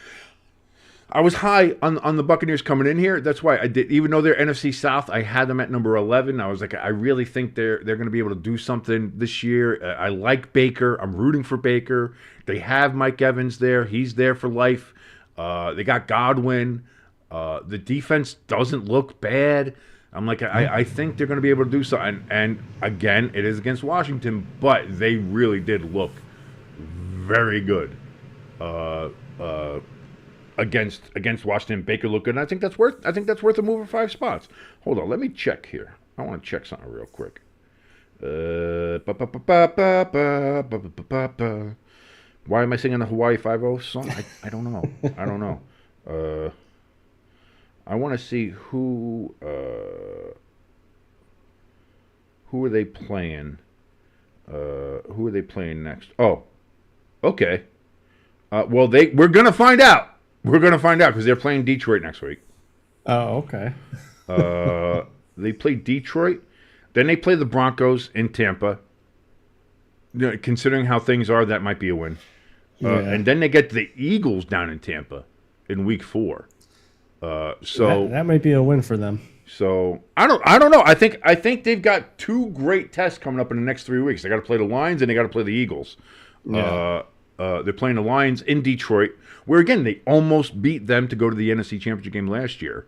I was high on the Buccaneers coming in here. That's why I did. Even though they're NFC South, I had them at number 11. I was like, I really think they're going to be able to do something this year. I like Baker. I'm rooting for Baker. They have Mike Evans there. He's there for life. They got Godwin. The defense doesn't look bad. I'm like, I think they're going to be able to do something. And again, it is against Washington, but they really did look very good. Against Washington, Baker looked good, and I think that's worth a move of 5 spots. Hold on, let me check here. I want to check something real quick. Why am I singing the Hawaii 5-0 song? I don't know. I don't know. I want to see who are they playing? Who are they playing next? Oh, okay. Well, we're gonna find out. We're going to find out because they're playing Detroit next week. Oh, okay. They play Detroit. Then they play the Broncos in Tampa. You know, considering how things are, that might be a win. And then they get the Eagles down in Tampa in week 4. So that might be a win for them. So I don't know. I think they've got two great tests coming up in the next 3 weeks. They got to play the Lions and they got to play the Eagles. Yeah. They're playing the Lions in Detroit, where again they almost beat them to go to the NFC Championship game last year,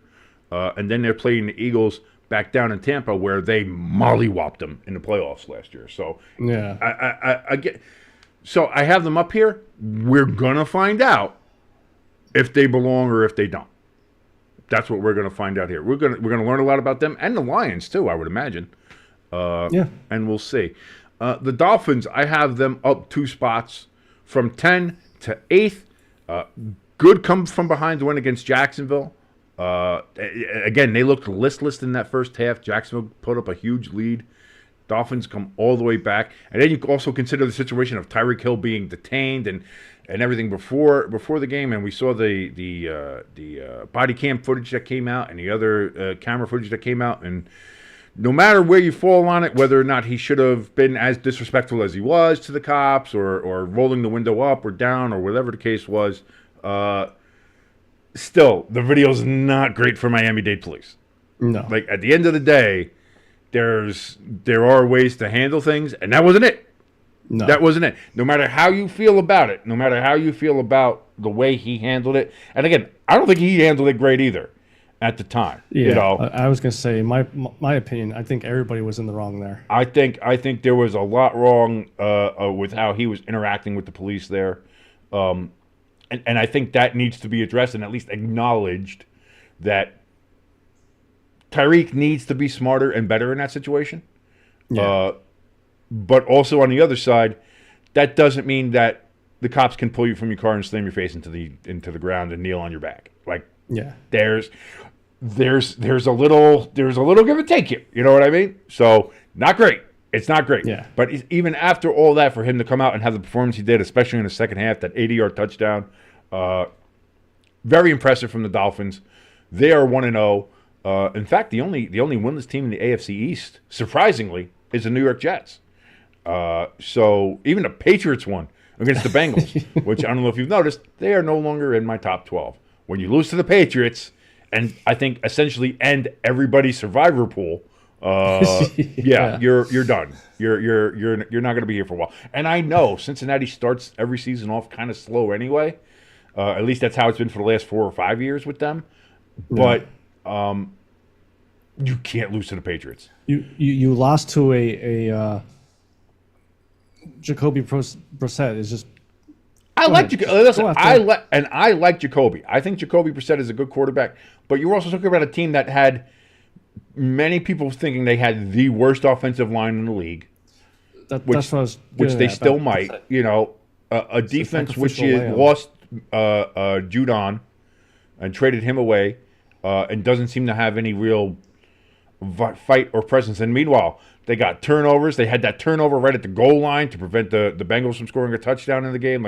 and then they're playing the Eagles back down in Tampa, where they mollywopped them in the playoffs last year. So Yeah. I get. So I have them up here. We're gonna find out if they belong or if they don't. That's what we're gonna find out here. We're gonna learn a lot about them and the Lions too, I would imagine. Yeah. And we'll see. The Dolphins, I have them up 2 spots from 10 to 8th. Good come from behind win against Jacksonville. Again, they looked listless in that first half. Jacksonville put up a huge lead. Dolphins come all the way back. And then you also consider the situation of Tyreek Hill being detained and everything before the game. And we saw the body cam footage that came out and the other camera footage that came out. And no matter where you fall on it, whether or not he should have been as disrespectful as he was to the cops or rolling the window up or down or whatever the case was, still, the video's not great for Miami-Dade police. No. Like, at the end of the day, there are ways to handle things, and that wasn't it. No. That wasn't it. No matter how you feel about it, no matter how you feel about the way he handled it, and again, I don't think he handled it great either at the time. Yeah, you know, I was gonna say my opinion. I think everybody was in the wrong there. I think there was a lot wrong with how he was interacting with the police there, and I think that needs to be addressed and at least acknowledged that Tyreek needs to be smarter and better in that situation. Yeah. But also on the other side, that doesn't mean that the cops can pull you from your car and slam your face into the ground and kneel on your back. Like, Yeah. there's a little give and take here. You know what I mean? So not great. It's not great. Yeah. But even after all that, for him to come out and have the performance he did, especially in the second half, that 80-yard touchdown, very impressive from the Dolphins. They are 1-0. In fact, the only winless team in the AFC East, surprisingly, is the New York Jets. So even the Patriots won against the Bengals, which I don't know if you've noticed, they are no longer in my top 12. When you lose to the Patriots, and I think essentially end everybody's survivor pool, Yeah. you're done. You're not going to be here for a while. And I know Cincinnati starts every season off kind of slow anyway. At least that's how it's been for the last 4 or 5 years with them. But you can't lose to the Patriots. You lost to a Jacoby Brissett is just. I like Jacoby. Listen, after I like Jacoby. I think Jacoby Brissett is a good quarterback. But you're also talking about a team that had many people thinking they had the worst offensive line in the league, that's what I was which they at, still about might. Brissett. You know, a defense which sacrificial has lamb. lost Judon and traded him away, and doesn't seem to have any real fight or presence. And meanwhile, they got turnovers. They had that turnover right at the goal line to prevent the Bengals from scoring a touchdown in the game.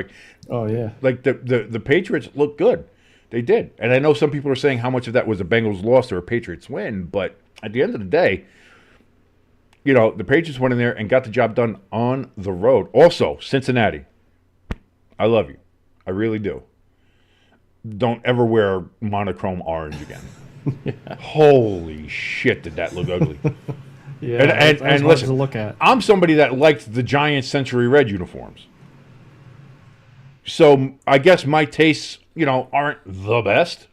Oh yeah. Like the Patriots looked good. They did. And I know some people are saying how much of that was a Bengals loss or a Patriots win, but at the end of the day, you know, the Patriots went in there and got the job done on the road. Also, Cincinnati, I love you. I really do. Don't ever wear monochrome orange again. Holy shit, did that look ugly. Yeah. And that was hard listen, to look at. I'm somebody that liked the Giants Century Red uniforms. So I guess my tastes, you know, aren't the best.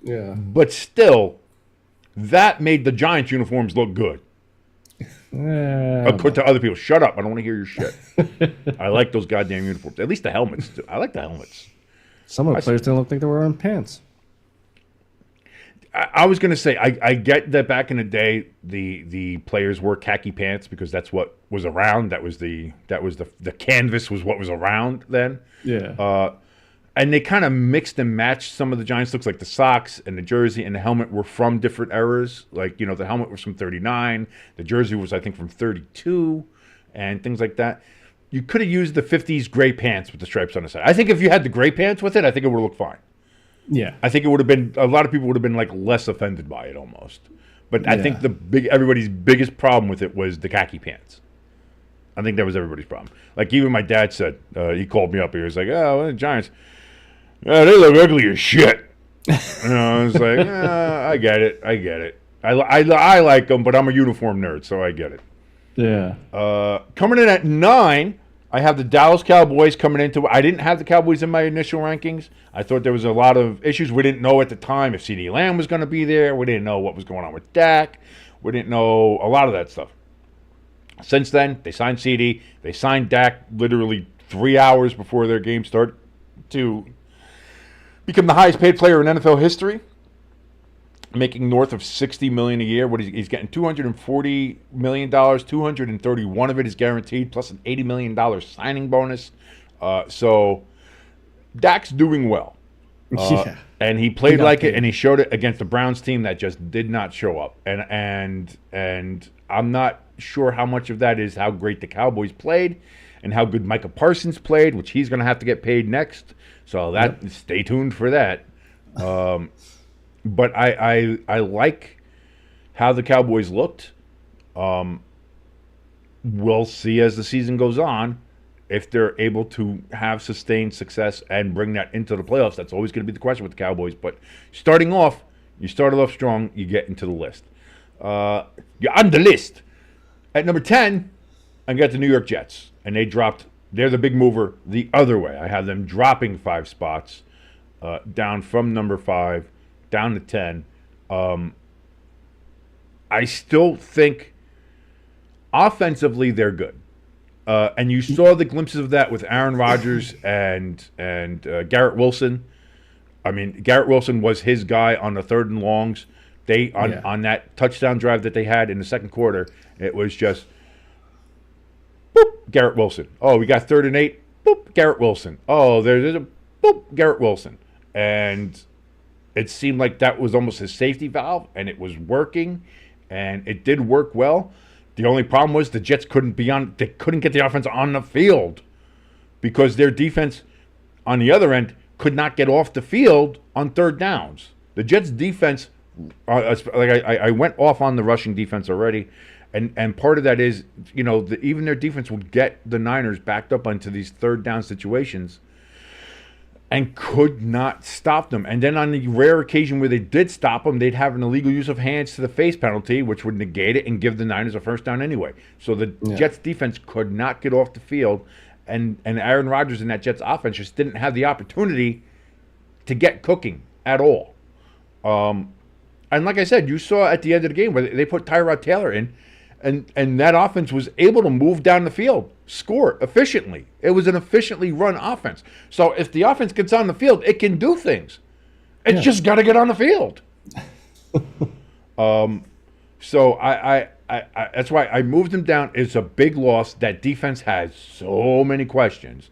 Yeah. But still, that made the Giants uniforms look good. Yeah. According to other people. Shut up. I don't want to hear your shit. I like those goddamn uniforms. At least the helmets. I like the helmets. Some of the players didn't look like they were wearing pants. I was going to say, I get that back in the day, the players wore khaki pants because that's what was around. That was the canvas was what was around then. Yeah. And they kind of mixed and matched some of the Giants looks, like the socks and the jersey and the helmet were from different eras. Like, you know, the helmet was from 39. The jersey was, I think, from 32 and things like that. You could have used the 50s gray pants with the stripes on the side. I think if you had the gray pants with it, I think it would have looked fine. Yeah. I think it would have been, a lot of people would have been like less offended by it almost. But I think everybody's biggest problem with it was the khaki pants. I think that was everybody's problem. Like even my dad said, he called me up here. He was like, "Oh, well, the Giants, they look ugly as shit." You know, I was like, I get it. I like them, but I'm a uniform nerd, so I get it. Yeah. Coming in at 9, I have the Dallas Cowboys coming into. I didn't have the Cowboys in my initial rankings. I thought there was a lot of issues. We didn't know at the time if CeeDee Lamb was going to be there. We didn't know what was going on with Dak. We didn't know a lot of that stuff. Since then, they signed CeeDee. They signed Dak literally 3 hours before their game started to become the highest paid player in NFL history, making north of $60 million a year. He's getting $240 million. $231 of it is guaranteed, plus an $80 million signing bonus. So Dak's doing well. Yeah. And he played like it, and he showed it against the Browns team that just did not show up. And I'm not sure how much of that is how great the Cowboys played and how good Micah Parsons played, which he's going to have to get paid next. So stay tuned for that. But I like how the Cowboys looked. We'll see as the season goes on if they're able to have sustained success and bring that into the playoffs. That's always going to be the question with the Cowboys. But starting off, you started off strong, you get into the list. You're on the list. At number 10, I got the New York Jets. And they're the big mover the other way. I have them dropping 5 spots down from number 5 down to 10. I still think offensively they're good. And you saw the glimpses of that with Aaron Rodgers and Garrett Wilson. I mean, Garrett Wilson was his guy on the 3rd and longs. On that touchdown drive that they had in the second quarter, it was just boop, Garrett Wilson. Oh, we got 3rd and 8. Boop, Garrett Wilson. Oh, there's a boop, Garrett Wilson. And it seemed like that was almost his safety valve, and it was working, and it did work well. The only problem was the Jets couldn't get the offense on the field because their defense on the other end could not get off the field on 3rd downs. The Jets defense, I went off on the rushing defense already, and part of that is, even their defense would get the Niners backed up onto these 3rd down situations and could not stop them. And then on the rare occasion where they did stop them, they'd have an illegal use of hands to the face penalty, which would negate it and give the Niners a first down anyway. So the Jets defense could not get off the field, and Aaron Rodgers and that Jets offense just didn't have the opportunity to get cooking at all. And like I said, you saw at the end of the game where they put Tyrod Taylor in, and that offense was able to move down the field, score efficiently. It was an efficiently run offense. So if the offense gets on the field, it can do things. It's just got to get on the field. So I that's why I moved them down. It's a big loss. That defense has so many questions,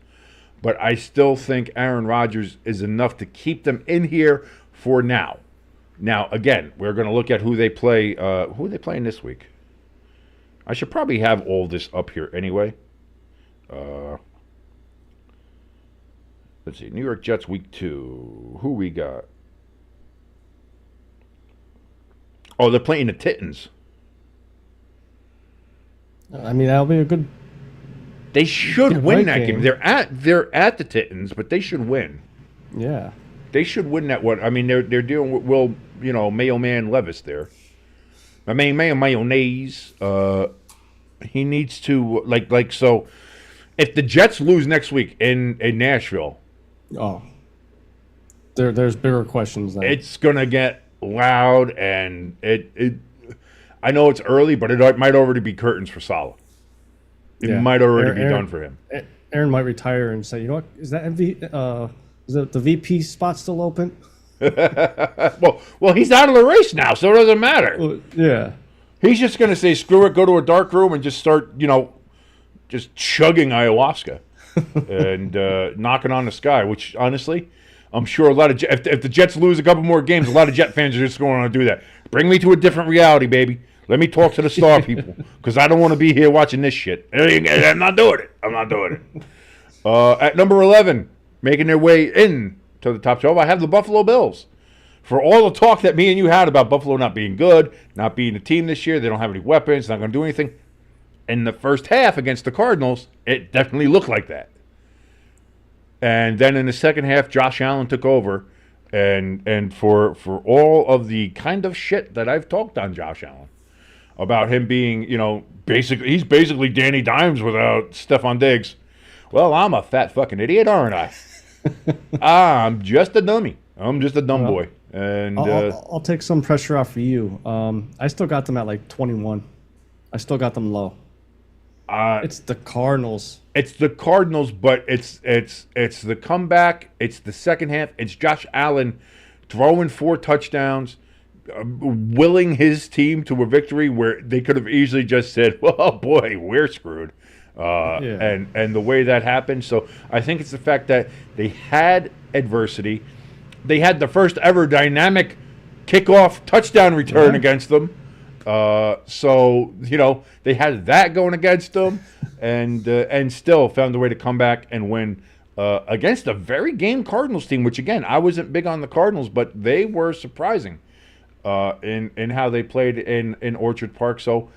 but I still think Aaron Rodgers is enough to keep them in here for now. Now, again, we're going to look at who they play. Who are they playing this week? I should probably have all this up here anyway. Let's see. New York Jets week 2. Who we got? Oh, they're playing the Titans. I mean, that'll be a good. They should win that game. They're at the Titans, but they should win. Yeah. They should win that one. I mean, they're dealing with Will, Mayo Man Levis there. My main man mayonnaise. He needs to so. If the Jets lose next week in Nashville, there's bigger questions then. It's gonna get loud, and it. I know it's early, but it might already be curtains for Salah. It might already be done for him. Aaron might retire and say, what is that? Is the VP spot still open? well, he's out of the race now, so it doesn't matter. Well, yeah. He's just going to say, screw it, go to a dark room and just start, just chugging ayahuasca and knocking on the sky, which, honestly, I'm sure a lot of if the Jets lose a couple more games, a lot of Jet fans are just going to do that. Bring me to a different reality, baby. Let me talk to the star people because I don't want to be here watching this shit. I'm not doing it. At number 11, making their way in to the top 12, I have the Buffalo Bills. For all the talk that me and you had about Buffalo not being good, not being a team this year, they don't have any weapons, not going to do anything. In the first half against the Cardinals, it definitely looked like that. And then in the second half, Josh Allen took over, and for all of the kind of shit that I've talked on Josh Allen about him being, he's basically Danny Dimes without Stephon Diggs. Well, I'm a fat fucking idiot, aren't I? I'm just a dummy. I'm just a dumb boy. And I'll take some pressure off for you. I still got them at like 21. I still got them low. It's the Cardinals. It's the Cardinals, but it's the comeback. It's the second half. It's Josh Allen throwing 4 touchdowns, willing his team to a victory where they could have easily just said, "Well, boy, we're screwed." And the way that happened. So I think it's the fact that they had adversity. They had the first ever dynamic kickoff touchdown return against them. So they had that going against them, and still found a way to come back and win against a very game Cardinals team. Which again, I wasn't big on the Cardinals, but they were surprising in how they played in Orchard Park. So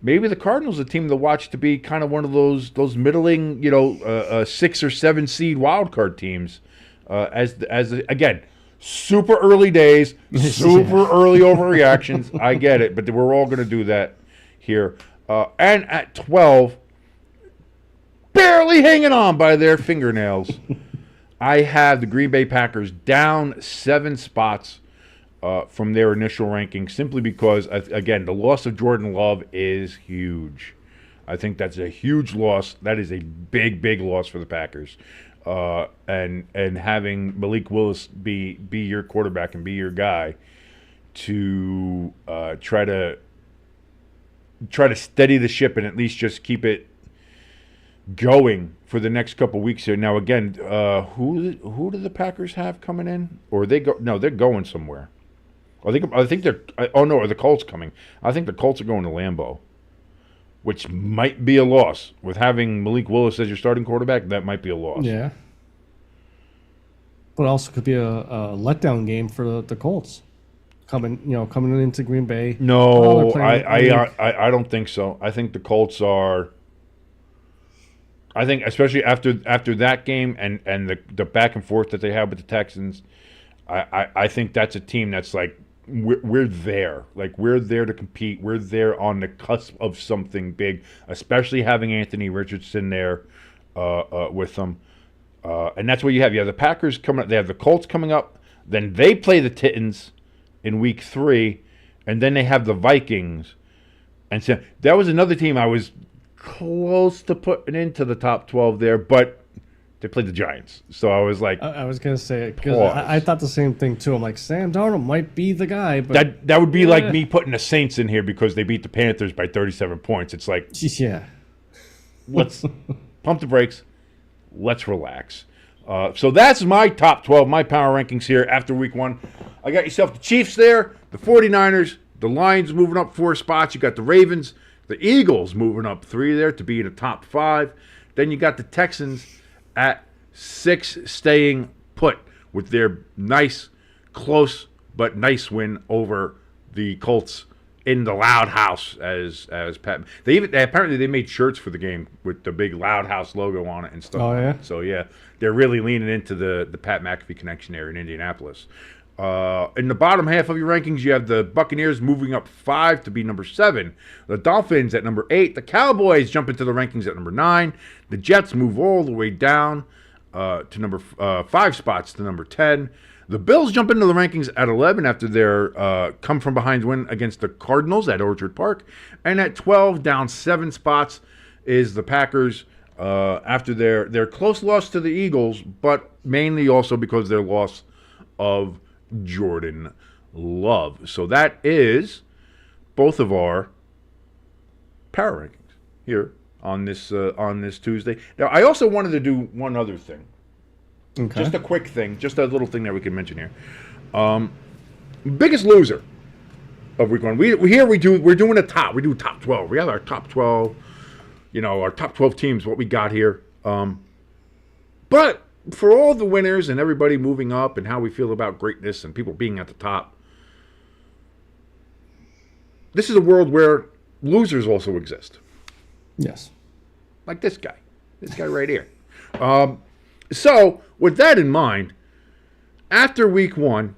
maybe the Cardinals are a team to watch to be kind of one of those middling 6 or 7 seed wild card teams. Again. Super early days, super early overreactions. I get it, but we're all going to do that here. And at 12, barely hanging on by their fingernails, I have the Green Bay Packers down 7 spots from their initial ranking, simply because, again, the loss of Jordan Love is huge. I think that's a huge loss. That is a big, big loss for the Packers. And having Malik Willis be your quarterback and be your guy to try to steady the ship and at least just keep it going for the next couple weeks here. Now again, who do the Packers have coming in? Or they go? No, they're going somewhere. I think they're. Oh no, are the Colts coming? I think the Colts are going to Lambeau, which might be a loss. With having Malik Willis as your starting quarterback, that might be a loss. Yeah. But it also could be a letdown game for the Colts coming into Green Bay. No, I don't think so. I think the Colts are. I think especially after that game and the back and forth that they have with the Texans, I think that's a team that's like we're there. Like we're there to compete. We're there on the cusp of something big, especially having Anthony Richardson there with them. And that's what you have. You have the Packers coming up. They have the Colts coming up. Then they play the Titans in week 3. And then they have the Vikings. And so that was another team I was close to putting into the top 12 there, but they played the Giants. So I was like, I was going to say, because I thought the same thing too. I'm like, Sam Darnold might be the guy. But that would be like me putting the Saints in here because they beat the Panthers by 37 points. It's like, let's pump the brakes. Let's relax. So that's my top 12, my power rankings here after week 1. I got yourself the Chiefs there, the 49ers, the Lions moving up 4 spots. You got the Ravens, the Eagles moving up 3 there to be in the top 5. Then you got the Texans at 6 staying put with their nice, close, but nice win over the Colts in the Loud House, as Pat. Apparently they made shirts for the game with the big Loud House logo on it and stuff. Oh yeah. So yeah, they're really leaning into the Pat McAfee connection there in Indianapolis. In the bottom half of your rankings, you have the Buccaneers moving up 5 to be number 7. The Dolphins at number 8. The Cowboys jump into the rankings at number 9. The Jets move all the way down to number 5 spots to number 10. The Bills jump into the rankings at 11 after their come-from-behind win against the Cardinals at Orchard Park. And at 12, down 7 spots, is the Packers after their close loss to the Eagles, but mainly also because their loss of Jordan Love. So that is both of our power rankings here on this Tuesday. Now, I also wanted to do one other thing. Okay. Just a quick thing, just a little thing that we can mention here. Biggest loser of week 1. We're doing a top. We do top 12. We have our top 12. Our top 12 teams. What we got here. But for all the winners and everybody moving up and how we feel about greatness and people being at the top, this is a world where losers also exist. Yes. Like this guy right here. So with that in mind, after week one,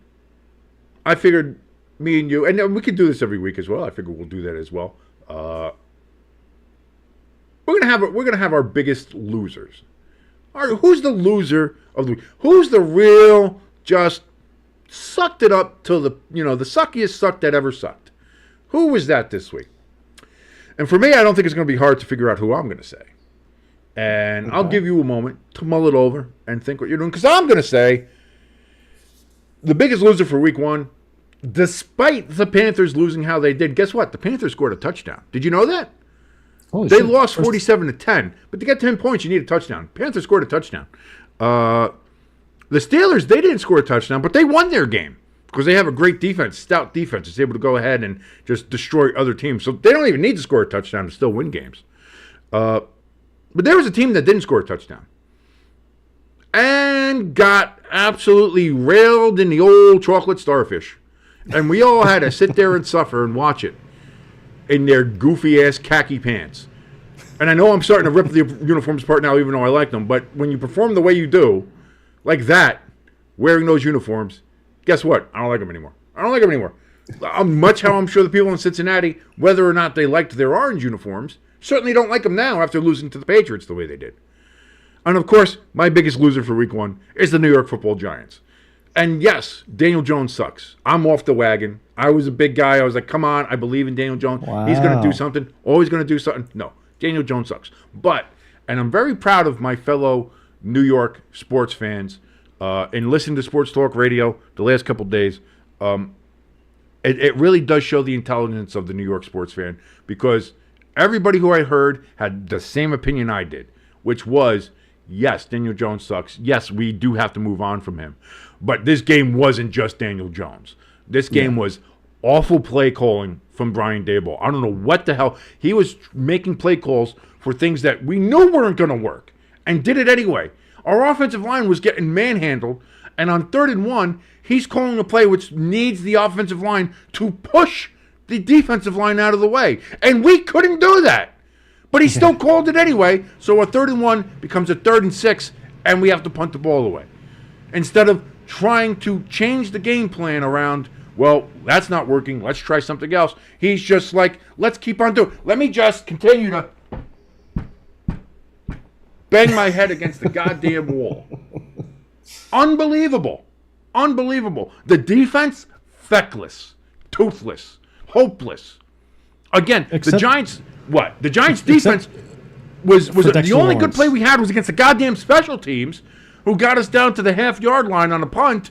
I figured me and you, and we could do this every week as well. I figure we'll do that as well. We're gonna have our biggest losers. Who's the loser of the week? Who's the real just sucked it up till the suckiest suck that ever sucked? Who was that this week? And for me, I don't think it's going to be hard to figure out who I'm going to say. And I'll give you a moment to mull it over and think what you're doing. Because I'm going to say the biggest loser for week one, despite the Panthers losing how they did, guess what? The Panthers scored a touchdown. Did you know that? They lost 47-10, but to get 10 points, you need a touchdown. Panthers scored a touchdown. The Steelers, they didn't score a touchdown, but they won their game because they have a great defense, stout defense. It's able to go ahead and just destroy other teams. So they don't even need to score a touchdown to still win games. But there was a team that didn't score a touchdown and got absolutely railed in the old chocolate starfish. And we all had to sit there and suffer and watch it in their goofy-ass khaki pants. And I know I'm starting to rip the uniforms apart now, even though I like them. But when you perform the way you do, like that, wearing those uniforms, guess what? I don't like them anymore. Much how I'm sure the people in Cincinnati, whether or not they liked their orange uniforms, certainly don't like them now after losing to the Patriots the way they did. And, of course, my biggest loser for week one is the New York Football Giants. And, yes, Daniel Jones sucks. I'm off the wagon. I was a big guy. I was like, come on, I believe in Daniel Jones. Wow. He's going to do something. Always going to do something. No, Daniel Jones sucks. But, and I'm very proud of my fellow New York sports fans and listening to Sports Talk Radio the last couple of days. It really does show the intelligence of the New York sports fan because everybody who I heard had the same opinion I did, which was, yes, Daniel Jones sucks. Yes, we do have to move on from him. But this game wasn't just Daniel Jones. This game was awful play calling from Brian Daboll. I don't know what the hell. He was making play calls for things that we knew weren't going to work and did it anyway. Our offensive line was getting manhandled, and on 3rd and 1, he's calling a play which needs the offensive line to push the defensive line out of the way. And we couldn't do that. But he still called it anyway, so a 3rd and 1 becomes a 3rd and 6, and we have to punt the ball away. Instead of trying to change the game plan around, well, that's not working, let's try something else. He's just like, let's keep on doing. Let me just continue to bang my head against the goddamn wall. Unbelievable. The defense, feckless, toothless, hopeless. Again, the Giants, what? The Giants defense was the only good play we had was against the goddamn special teams who got us down to the half-yard line on a punt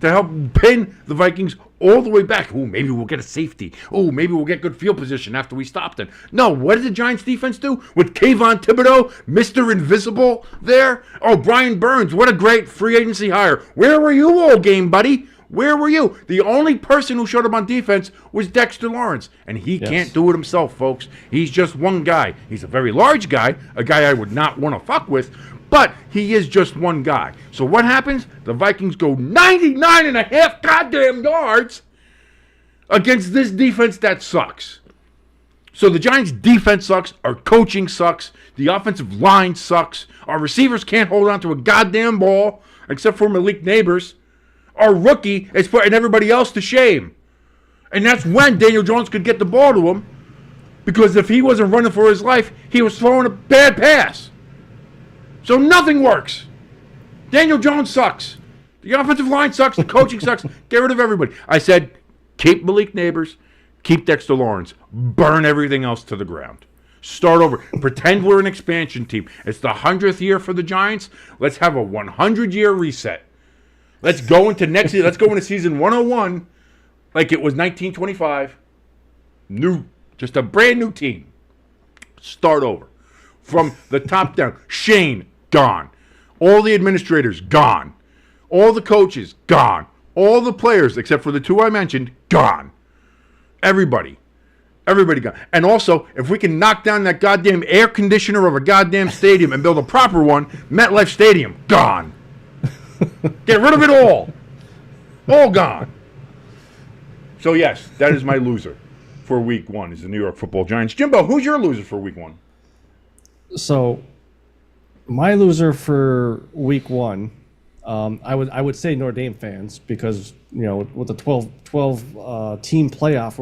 to help pin the Vikings all the way back. Oh, maybe we'll get a safety. Oh, maybe we'll get good field position after we stop them. No, what did the Giants defense do with Kayvon Thibodeau, Mr. Invisible there? Oh, Brian Burns, what a great free agency hire. Where were you all game, buddy? Where were you? The only person who showed up on defense was Dexter Lawrence, and he can't do it himself, folks. He's just one guy. He's a very large guy, a guy I would not want to fuck with, but he is just one guy. So what happens? The Vikings go 99.5 goddamn yards against this defense that sucks. So the Giants' defense sucks. Our coaching sucks. The offensive line sucks. Our receivers can't hold on to a goddamn ball, except for Malik Neighbors. Our rookie is putting everybody else to shame. And that's when Daniel Jones could get the ball to him, because if he wasn't running for his life, he was throwing a bad pass. So nothing works. Daniel Jones sucks. The offensive line sucks. The coaching sucks. Get rid of everybody. I said, keep Malik Neighbors. Keep Dexter Lawrence. Burn everything else to the ground. Start over. Pretend we're an expansion team. It's the 100th year for the Giants. Let's have a 100-year reset. Let's go into next year. Let's go into season 101 like it was 1925. New. Just a brand new team. Start over. From the top down. Shane, gone. All the administrators, gone. All the coaches, gone. All the players, except for the two I mentioned, gone. Everybody gone. And also, if we can knock down that goddamn air conditioner of a goddamn stadium and build a proper one, MetLife Stadium, gone. Get rid of it all. All gone. So, yes, that is my loser for week one, is the New York Football Giants. Jimbo, who's your loser for week one? So, my loser for week one, I would say Notre Dame fans because with the 12 team playoff,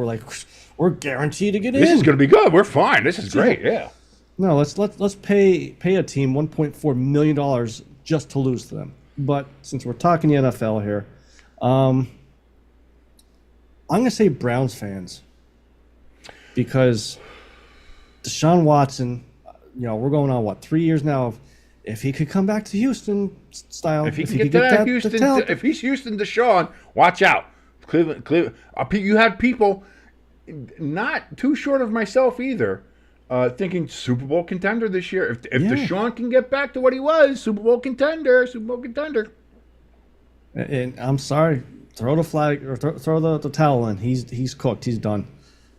we're guaranteed to get in. This is going to be good. We're fine. This is great. Yeah. No, let's pay a team $1.4 million just to lose to them. But since we're talking the NFL here, I'm going to say Browns fans because Deshaun Watson, we're going on 3 years now. If he could come back to Houston style, if he could get that Houston, if he's Houston Deshaun, watch out. Cleveland. You had people not too short of myself either, thinking Super Bowl contender this year. If Deshaun can get back to what he was, Super Bowl contender. And I'm sorry, throw the flag or throw the towel in. He's cooked. He's done.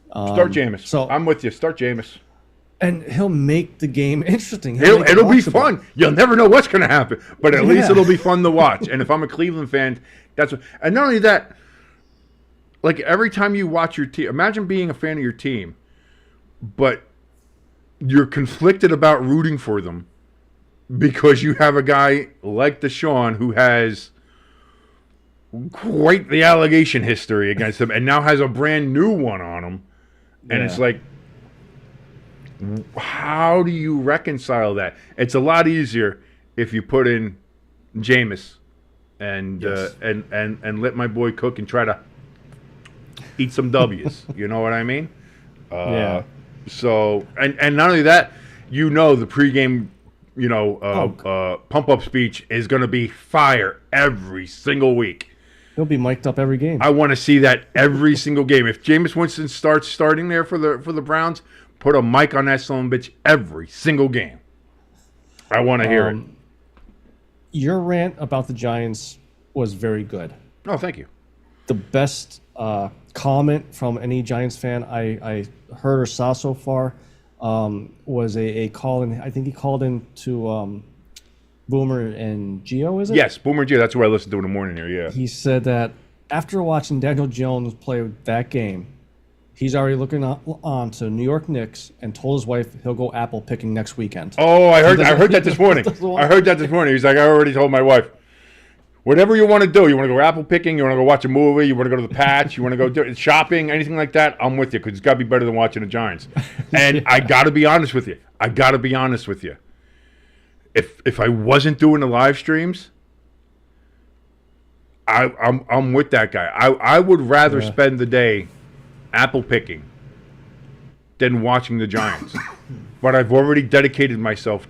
Start Jameis. So I'm with you. Start Jameis. And he'll make the game interesting. It'll be fun. You'll never know what's going to happen, but at least it'll be fun to watch. And if I'm a Cleveland fan, that's what. And not only that, like every time you watch your team, imagine being a fan of your team, but you're conflicted about rooting for them because you have a guy like Deshaun who has quite the allegation history against him and now has a brand new one on him. And it's like, how do you reconcile that? It's a lot easier if you put in Jameis and let my boy cook and try to eat some W's. You know what I mean? So and not only that, the pregame pump up speech is going to be fire every single week. He'll be mic'd up every game. I want to see that every single game. If Jameis Winston starts starting there for the Browns, put a mic on that son of a bitch every single game. I want to hear it. Your rant about the Giants was very good. Oh, thank you. The best comment from any Giants fan I heard or saw so far was a call in. I think he called in to Boomer and Gio, is it? Yes, Boomer and Gio. That's who I listened to in the morning here, yeah. He said that after watching Daniel Jones play that game, he's already looking on to New York Knicks and told his wife he'll go apple picking next weekend. Oh, I heard that this morning. I heard that this morning. He's like, I already told my wife. Whatever you want to do, you want to go apple picking, you want to go watch a movie, you want to go to the patch, you want to go do shopping, anything like that, I'm with you because it's got to be better than watching the Giants. And I got to be honest with you. If I wasn't doing the live streams, I'm with that guy. I would rather spend the day apple picking than watching the Giants. But I've already dedicated myself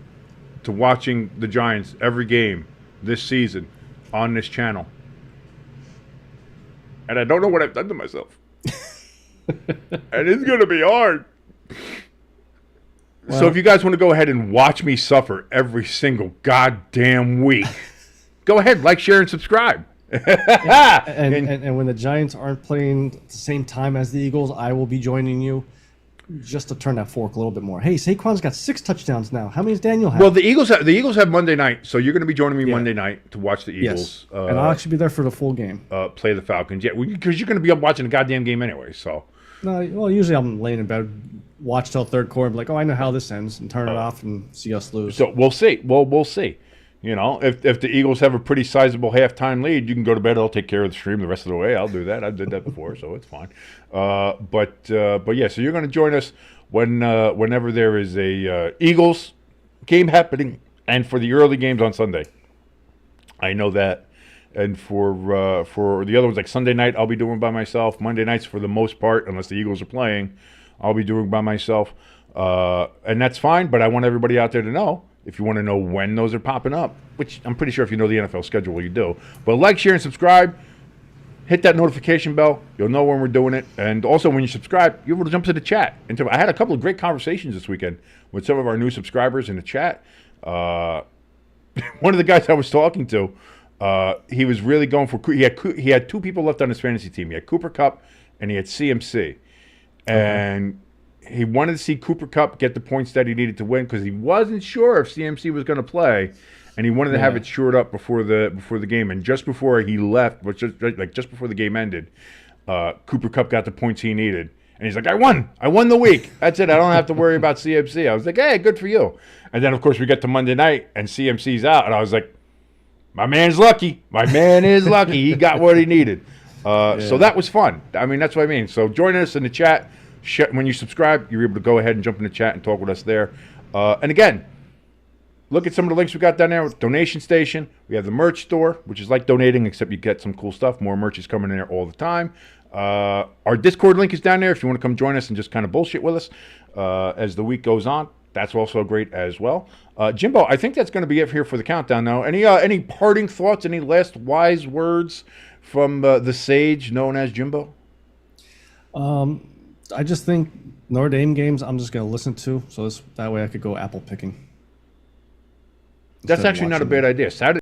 to watching the Giants every game this season on this channel. And I don't know what I've done to myself. And it's going to be hard. Well, so if you guys want to go ahead and watch me suffer every single goddamn week, go ahead, like, share, and subscribe. and when the Giants aren't playing at the same time as the Eagles, I will be joining you just to turn that fork a little bit more. Hey, Saquon's got 6 touchdowns now. How many does Daniel have? Well, the Eagles have Monday night, so you're going to be joining me Monday night to watch the Eagles. Yes. And I'll actually be there for the full game. Play the Falcons. Yeah, because you're going to be up watching the goddamn game anyway. So. No, well, usually I'm laying in bed, watch till third quarter, and be like, oh, I know how this ends, and turn it off and see us lose. So we'll see. We'll see. If the Eagles have a pretty sizable halftime lead, you can go to bed. I'll take care of the stream the rest of the way. I'll do that. I did that before, so it's fine. But yeah, so you're going to join us whenever there is a Eagles game happening, and for the early games on Sunday. I know that. And for the other ones, like Sunday night, I'll be doing by myself. Monday nights, for the most part, unless the Eagles are playing, I'll be doing by myself. And that's fine, but I want everybody out there to know, if you want to know when those are popping up, which I'm pretty sure if you know the NFL schedule, you do. But like, share, and subscribe. Hit that notification bell. You'll know when we're doing it. And also, when you subscribe, you're able to jump to the chat. I had a couple of great conversations this weekend with some of our new subscribers in the chat. One of the guys I was talking to, he was really going for. He had 2 people left on his fantasy team. He had Cooper Kupp and he had CMC, and he wanted to see Cooper Kupp get the points that he needed to win because he wasn't sure if CMC was going to play, and he wanted to have it shored up before the game. And just before he left, just before the game ended, Cooper Kupp got the points he needed. And he's like, I won the week. That's it. I don't have to worry about CMC. I was like, hey, good for you. And then, of course, we get to Monday night, and CMC's out. And I was like, My man's lucky. My man is lucky. He got what he needed. So that was fun. I mean, that's what I mean. So join us in the chat. When you subscribe, you're able to go ahead and jump in the chat and talk with us there. And again, look at some of the links we got down there. Donation station. We have the merch store, which is like donating, except you get some cool stuff. More merch is coming in there all the time. Our Discord link is down there if you want to come join us and just kind of bullshit with us as the week goes on. That's also great as well. Jimbo, I think that's going to be it here for the countdown now. Any parting thoughts, any last wise words from the sage known as Jimbo? I just think Notre Dame games I'm just going to listen to, so that way I could go apple picking. That's actually not a bad idea. Saturday.